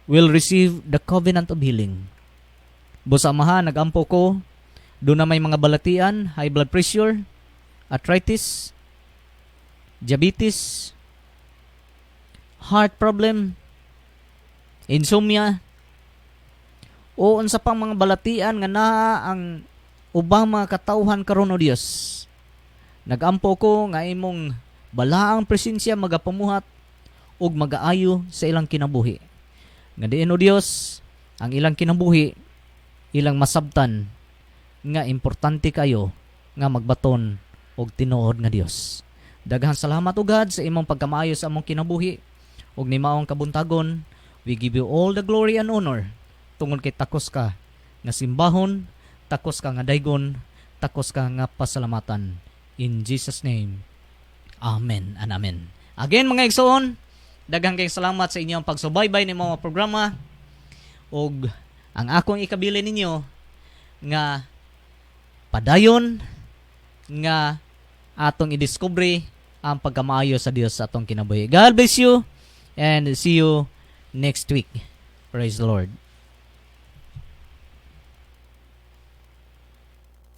will receive the covenant of healing. Busa amahan, nagampo ko, doon na may mga balatian, high blood pressure, arthritis, diabetes, heart problem, insomnia, o unsa pang mga balatian nga naa ang ubang mga katawhan karon o Dios. Nagampo ko nga imong balaang presensya magapamuhat ug magaayo sa ilang kinabuhi. Nga diin o Dios, ang ilang kinabuhi ilang masabtan nga importante kayo nga magbaton og tinuod nga Dios. Daghang salamat ugad sa imong pagkamaayo sa among kinabuhi ug ni maong kabuntagon. We give you all the glory and honor tungod kay takos ka nga simbahon, takos ka nga daygon, takos ka nga pasalamatan. In Jesus name, amen and amen. Again mga igsoon, daghang kay salamat sa inyong pagsubaybay ni mga programa ug ang akong ikabilin ninyo nga padayon nga atong idiscovery ang pagkamaayo sa Dios sa atong kinabuhi. God bless you and see you next week. Praise the Lord.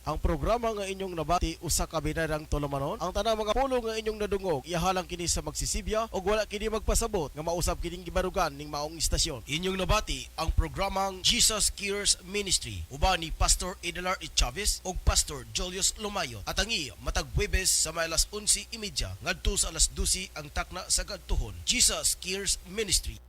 Ang programa nga inyong nabati usa ka binadang tulumanon. Ang tanang mga pulo nga inyong nadungog ihalang kini sa magsisibya o wala kini magpasabot nga mausab kining gibarugan ning maong istasyon. Inyong nabati ang programang Jesus Cares Ministry uban ni Pastor Edelar Chavez ug Pastor Julius Lumayo. At ang matag Huwebes sa may alas 11:30 ngadto sa alas 12 ang takna sa gadtuhon. Jesus Cares Ministry.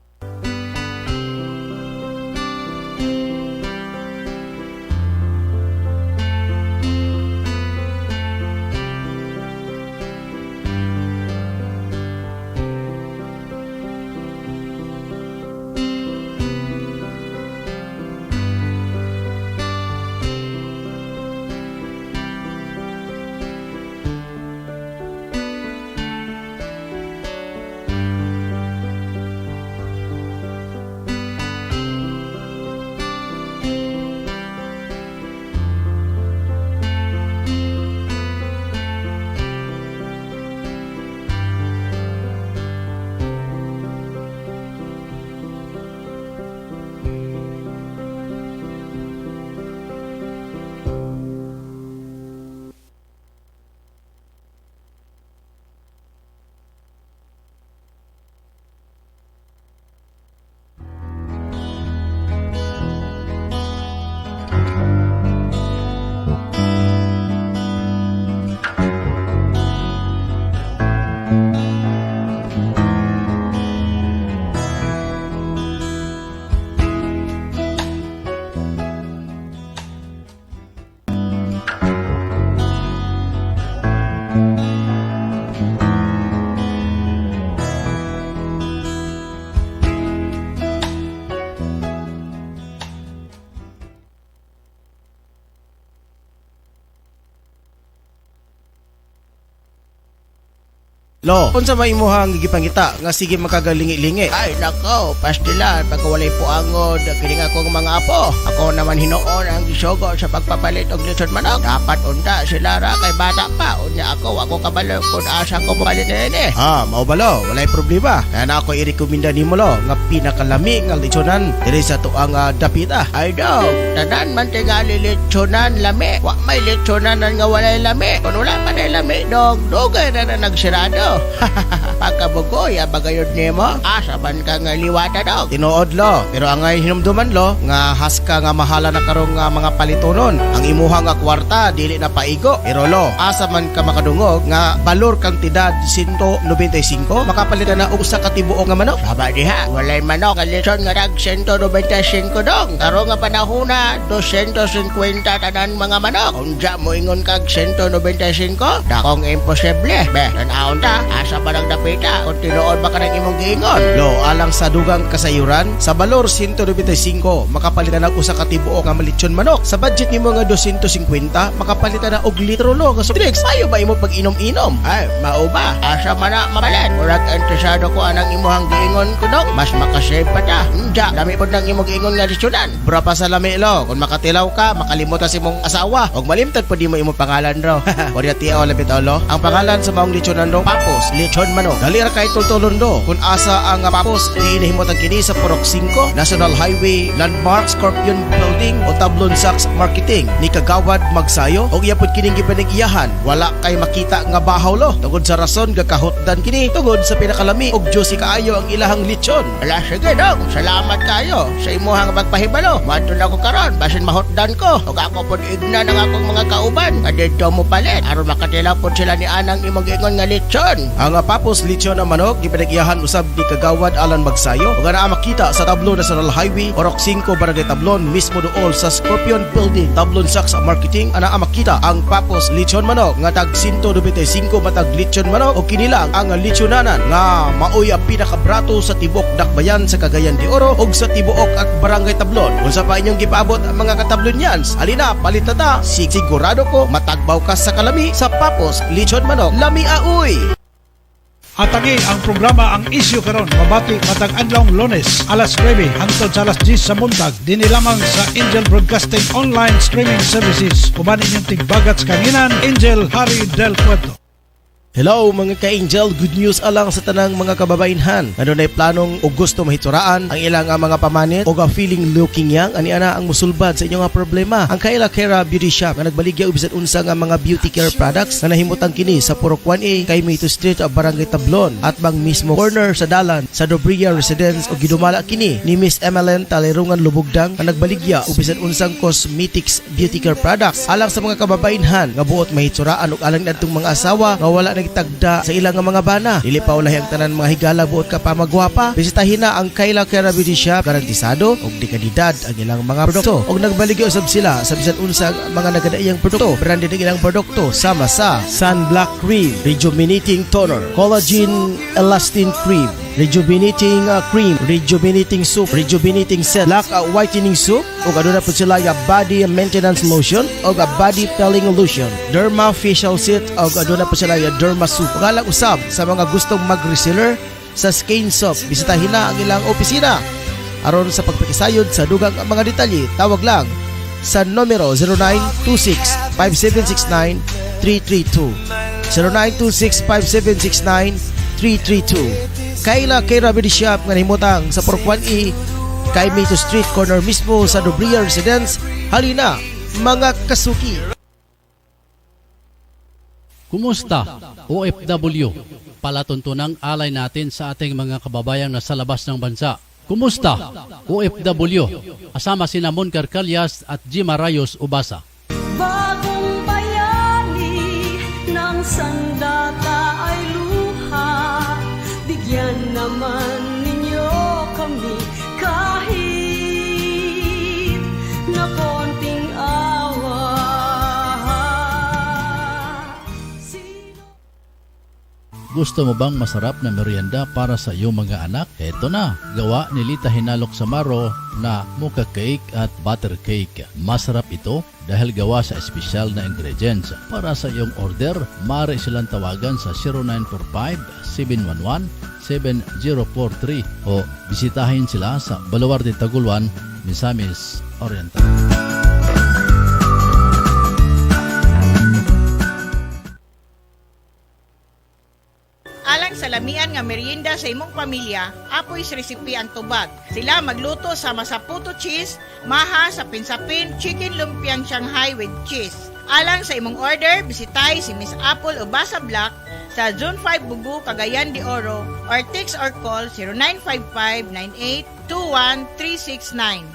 Lo, unsa may imuhang gigipangita nga sige makagalingi-lingi? Ay nako, pastilan pagkawalay po angod kining akong mga apo. Ako naman hinuon ang gisugo sa pagpapalit og lechon manok. Dapat unta sila ra kay bata pa. Unya ako kabalo kun asa ko palit ini. Mao ba lo? Walay problema. Kaya na ako irekomenda nimo lo nga pinakalami nga lechonan diri sa tuang dapita. Ay daw, tanan man tingali lechonan lami. Wa may lechonan nga walay lami. Kung wala pa na lami, dugay na nagsirado. Pagkabugoy, bagayod nimo. Asa man ka nga liwata dog. Tinuod lo, pero angay hinumduman lo nga haska nga mahala na karong mga palitonon. Ang imuha nga kwarta dili na paigo. Pero lo, asa man ka makadungog nga balor kantidad 195 makapalitan na og usa ka tibuok nga manok. Saba diha, walay manok nga lechon nga dag 195 dong. Karo nga panahona 250 tanan mga manok. Unja mo ingon kag 195? Dakong imposible. Be, tan-aon ta, asa pa nang dapita kung tinuod ba ka ng imong giingon? Lo, alang sa dugang kasayuran, sa balor 195 makapalitan na usa ka tibuok nga malitsyon manok. Sa budget nimo nga 250 makapalitan na og litro lo nga soft drinks. Ayo ba imo pag-inom-inom? Ay, mao ba? Asa man na mabalit? Murag interesado ko anang imuhang giingon ko dong. Mas makasave pa ta. Unja, dami po nang imong giingon nga lechonan. Bra pa sa lami lo, kung makatilaw ka, makalimot ka sa imong asawa. Og malimtad pa di mo imong pangalan ro. Wala tiaw lapit lo. Ang pangalan sa maong lechonan do, Papos Lechon Manok. Dali ra kay tultulon do. Kung asa ang Papos hinihimot ang kini sa Purok 5, National Highway, Landmark Scorpion Building o Tablon Sachs Marketing ni Kagawad Magsayo. Og iya pud kining gipanag-iyahan. Wala kay makita nga bahaw lo. Tungod sa rason gakahotdan kini tungod sa pinakalami og juicy kaayo ang ilahang lechon. Ala, sige dong. Salamat kayo sa imuhang pagpahibalo. Madun ako karon, basin mahotdan ko. Og ako pod igna ng akong mga kauban. Kadito mo palit. Aron makatilaw pod sila ni anang imong giingon nga lechon. Ang Papos Lechon na manok manog gipanag-iyahan usab ni kagawad alan magsayo ug ana makita sa tablo National Highway Orok 5 Barangay Tablon mismo duol sa Scorpion Building Tablon Saks Marketing ana makita ang Papos lechon manok nga tag 125 matag lechon manok o kinilang ang lechonanan nga maoy ang pinakabrato sa tibok dakbayan sa Cagayan de Oro ug sa tibuok at Barangay Tablon. Unsa pa inyong gipaabot ang mga katablonyans? Halina, palit na ta. Sigurado ko matagbaw ka sa kalami sa Papos lechon manok. Lami aoy. Atagi ang programa ang isyu karon mabati matag adlong Lunes alas 9 hangtod sa alas 10 sa buntag dinhi lamang sa Angel Broadcasting Online Streaming Services uban inyong tigbagat sa kanginan Angel Harry Del Puerto. Hello mga ka-Angel, good news alang sa tanang mga kababainhan. Ano na'y planong o gusto mahituraan ang ilang mga pamanit o feeling looking young, ani ana ang musulbad sa inyong problema. Ang Kayla Kera Beauty Shop nga nagbaligya og bisan unsa nga mga beauty care products na nahimutang kini sa Purok 1A kay Mito Street of Barangay Tablon at bang mismo corner sa dalan sa Dobria Residence o gidumala kini ni Miss Emeline Talerungan Lubugdang nga nagbaligya og bisan unsang cosmetics beauty care products alang sa mga kababainhan nga buot mahituraan og alang adtong mga asawa nga wala tagda sa ilang mga bana. Dili pa ulahi ang tanan mga higala buot ka pa magwapa. Bisitahin na ang Kayla Kera Beauty Shop, garantisado og di kalidad ang ilang mga produkto. Og nagbaligya usab sila sa bisan unsang mga nagadaiyang produkto. Branded ang ilang produkto sama sa Sun Black Cream, Rejuvenating Toner, Collagen Elastin Cream, Rejuvenating Cream, Rejuvenating Soup, Rejuvenating Set, Black Whitening Soup, ug aduna po sila ya Body Maintenance Lotion ug Body Peeling Lotion, Derma Facial Set ug aduna po sila ya Derma Soup. Ug alang usab sa mga gustong mag-reseller sa Skein Soap, bisitahin na ang ilang opisina. Aron sa pagpakisayod sa dugang mga detalye, tawag lang sa numero 0926-5769-332. 0926-5769-332. Kayla Kera Beauty Shop nga nahimutang sa Purok 1E kay Mito Street corner mismo sa Dobria Residence. Halina mga kasuki. Kumusta OFW? Palatuntunang alay natin sa ating mga kababayang nasa labas ng bansa. Kumusta OFW? Asama sina Mon Carcalias at Jima Rayos Ubasa. Bagong bayani ng sandata ay luha. Bigyan naman ninyo kami kahit na konting awa. Gusto mo bang masarap na merienda para sa iyong mga anak? Eto na, gawa ni Lita Hinalok Samaro na mocha cake at butter cake. Masarap ito dahil gawa sa espesyal na ingredients. Para sa iyong order, maaari silang tawagan sa 0945-711-7043 o bisitahin sila sa Baluarte Taguluan, Misamis Oriental. Alang sa lamian nga merienda sa imong pamilya, apoy sa resipi ang tubag. Sila magluto sama sa puto cheese, maha sa pinsapin, chicken lumpiang Shanghai with cheese. Alang sa imong order, bisitay si Miss Apple Ubasa Black sa Zone 5 Bugu, Cagayan de Oro or text or call 0955-9821-369.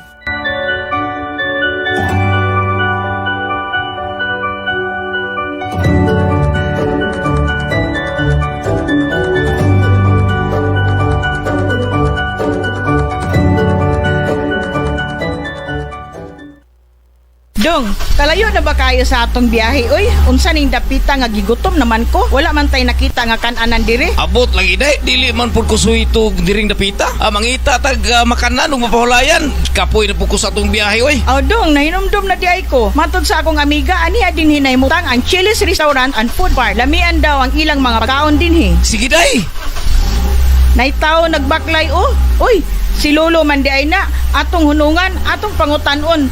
Dong, kalayo na ba kayo sa atong biyahe? Uy, unsa ning dapita nga gigutom naman ko? Wala man tay nakita nga kan-anan dire. Abot lagi day, dili man pud ko suito diring dapita. Mangita tag makanan ug mapahulayan. Kapoy na pud ko sa atong biyahe oy. Aw dong, nahinomdom na di ay ko. Matod sa akong amiga, aniya din hinahimutang ang Chili's Restaurant and Food Bar. Lamian daw ang ilang mga pagkaon dinhi. Sige day. Naitaw nagbaklay oh. Uy, si Lolo man di ay na atong hunungan, atong pangutanon.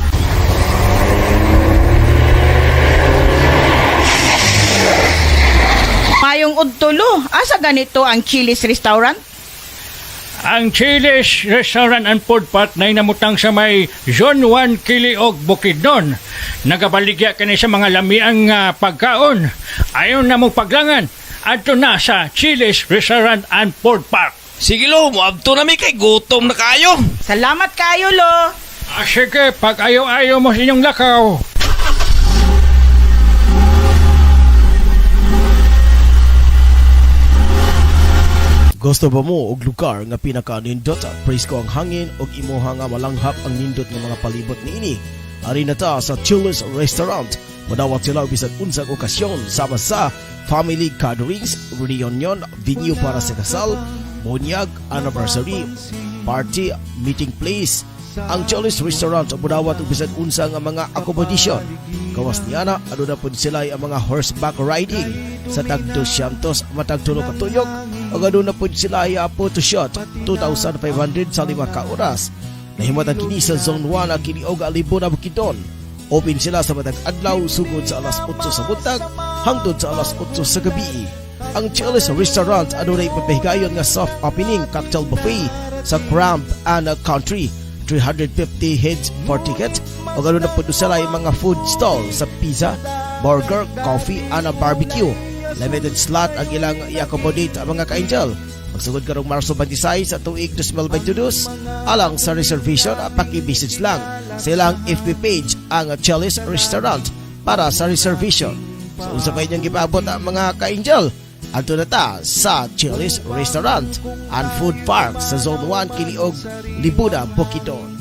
Mayong udtulo, asa ganito ang Chili's Restaurant? Ang Chili's Restaurant and Food Park na inamutang sa may Zone 1 Kiliog, Bukidnon. Nagabaligya kani sa mga lamiang pagkaon. Ayaw na mong paglangan. Adto na sa Chili's Restaurant and Food Park. Sige lo, muabto na mi kay gutom na kayo. Salamat kayo lo. Sige, pag ayaw-ayaw mo sa inyong lakaw. Gusto ba mo og lugar nga pinaka-nindot at presko ang hangin og imuha nga malanghap ang nindot nga mga palibot niini? Ari na ta sa Chili's Restaurant. Madawat sila og bisan unsang okasyon sama sa family gatherings, reunion, venue para sa kasal, bunyag, anniversary, party, meeting place. Ang Chili's Restaurant mudawat og bisan unsa nga mga accommodation. Gawas niya na, ano na po sila ang mga horseback riding sa tag 200 matag tulo ka tuyok o ano na po sila ay photo shot 2,500 sa 5 ka oras. Nahimatan kini sa Zone 1 ang kini og Alibo na Bukidnon. Open sila sa matag adlaw sugod sa alas 8 sa buntag hangtod sa alas 8 sa gabi. Ang Chili's Restaurant ano na ipapahigayon nga soft opening cocktail buffet sa Cramp and Country. 350 heads per ticket o ganoon na po sila yung mga food stall sa pizza, burger, coffee, and barbecue. Limited slot ang ilang i-accommodate ang mga ka-angel. Magsugod karong Marso 26 sa tuig 2022 alang sa reservation at paki-message lang sa ilang FB page ang Chili's Restaurant para sa reservation. So unsa pa inyong gipaabot ang mga ka-angel? Adto na ta sa Chili's Restaurant and Food Park sa Zone 1 Kiliog, Libuda, Bukidnon.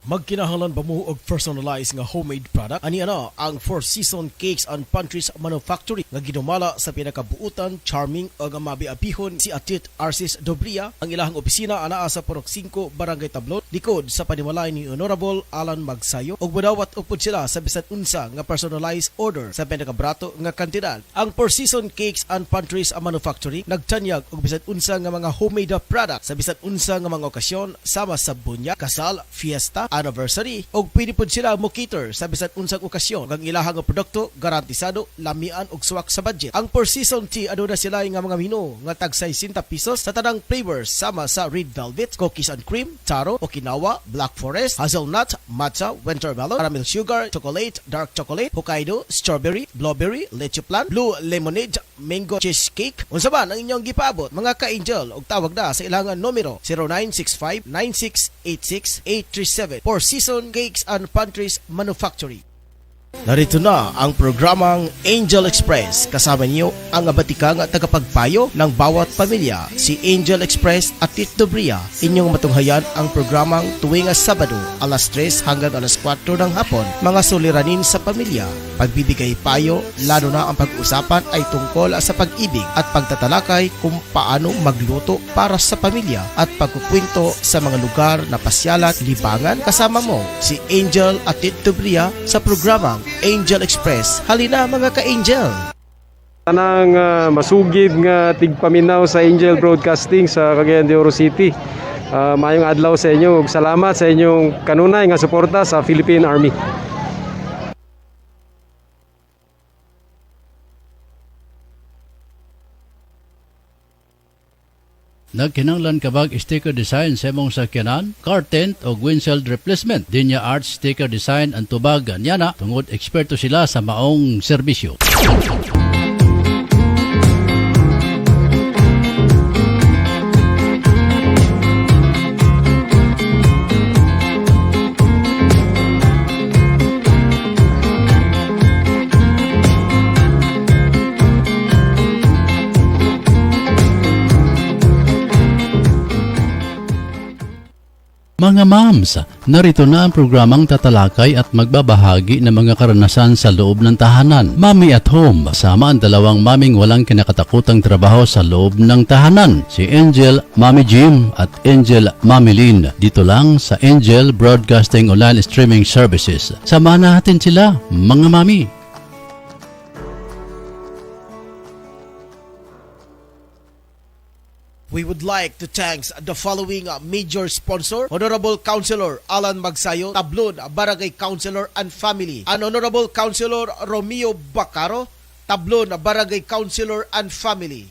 Magkinahanglan ba mo og personalized nga homemade product? Ani ana ang Four Seasons Cakes and Pantries Manufacturing nga ginumala sa pinakabuutan, charming ug mabiabihon si Atit Arcis Dobria. Ang ilahang opisina anaa sa Purok 5, Barangay Tablon, likod sa panimalay ni Honorable Alan Magsayo ug budawat upod sila sa bisan unsa nga personalized order sa pinakabrato nga kantidad. Ang Four Seasons Cakes and Pantries Manufacturing nagtanyag og bisan unsa nga mga homemade product sa bisan unsa nga mga okasyon sama sa bunya, kasal, fiesta, anniversary og pwede pod sila mo cater sa bisan unsang okasyon. Ang ilahang nga produkto garantisado, lamian og suwak sa budget. Ang Four Seasons Tea ano na sila nga mga menu nga tag 60 pesos sa tanang flavors sama sa red velvet, cookies and cream, taro, Okinawa, black forest, hazelnut, matcha, wintermelon, caramel sugar, chocolate, dark chocolate, Hokkaido, strawberry, blueberry, leche plan, blue lemonade, mango cheesecake. Unsa man ang inyong gipaabot mga ka-angel og tawag na sa ilang numero 0965-9686-837 Four Seasons Cakes and Pantries Manufacturing. Narito na ang programang Angel Express. Kasama niyo ang abatikang tagapagpayo ng bawat pamilya, si Angel Express at Tito Bria. Inyong matunghayan ang programang tuwing Sabado, alas 3 hanggang alas 4 ng hapon. Mga suliranin sa pamilya, pagbibigay payo, lalo na ang pag-usapan ay tungkol sa pag-ibig at pagtatalakay kung paano magluto para sa pamilya at pagkukwento sa mga lugar na pasyalan, libangan. Kasama mo si Angel at Tito Bria sa programang Angel Express. Halina mga ka-angel. Tanang masugid nga tigpaminaw sa Angel Broadcasting sa Cagayan de Oro City. Mayong adlaw sa inyo ug salamat sa inyong kanunay nga suporta sa Philippine Army. Nagkinanglan kabag sticker design sa imong sakyanan, car tent o windshield replacement. Dinya Arts sticker design ang tubag nyana tungod eksperto sila sa maong serbisyo. Mga moms, narito na ang programang tatalakay at magbabahagi ng mga karanasan sa loob ng tahanan. Mommy at Home, kasama ang dalawang maming walang kinakatakutang trabaho sa loob ng tahanan. Si Angel, Mommy Jim at Angel, Mommy Lynn. Dito lang sa Angel Broadcasting Online Streaming Services. Samahan natin sila, mga mami. We would like to thank the following major sponsor: Honorable Councilor Alan Magsayo, Tablon, Barangay Councilor and Family, and Honorable Councilor Romeo Bacaro, Tablon, Barangay Councilor and Family.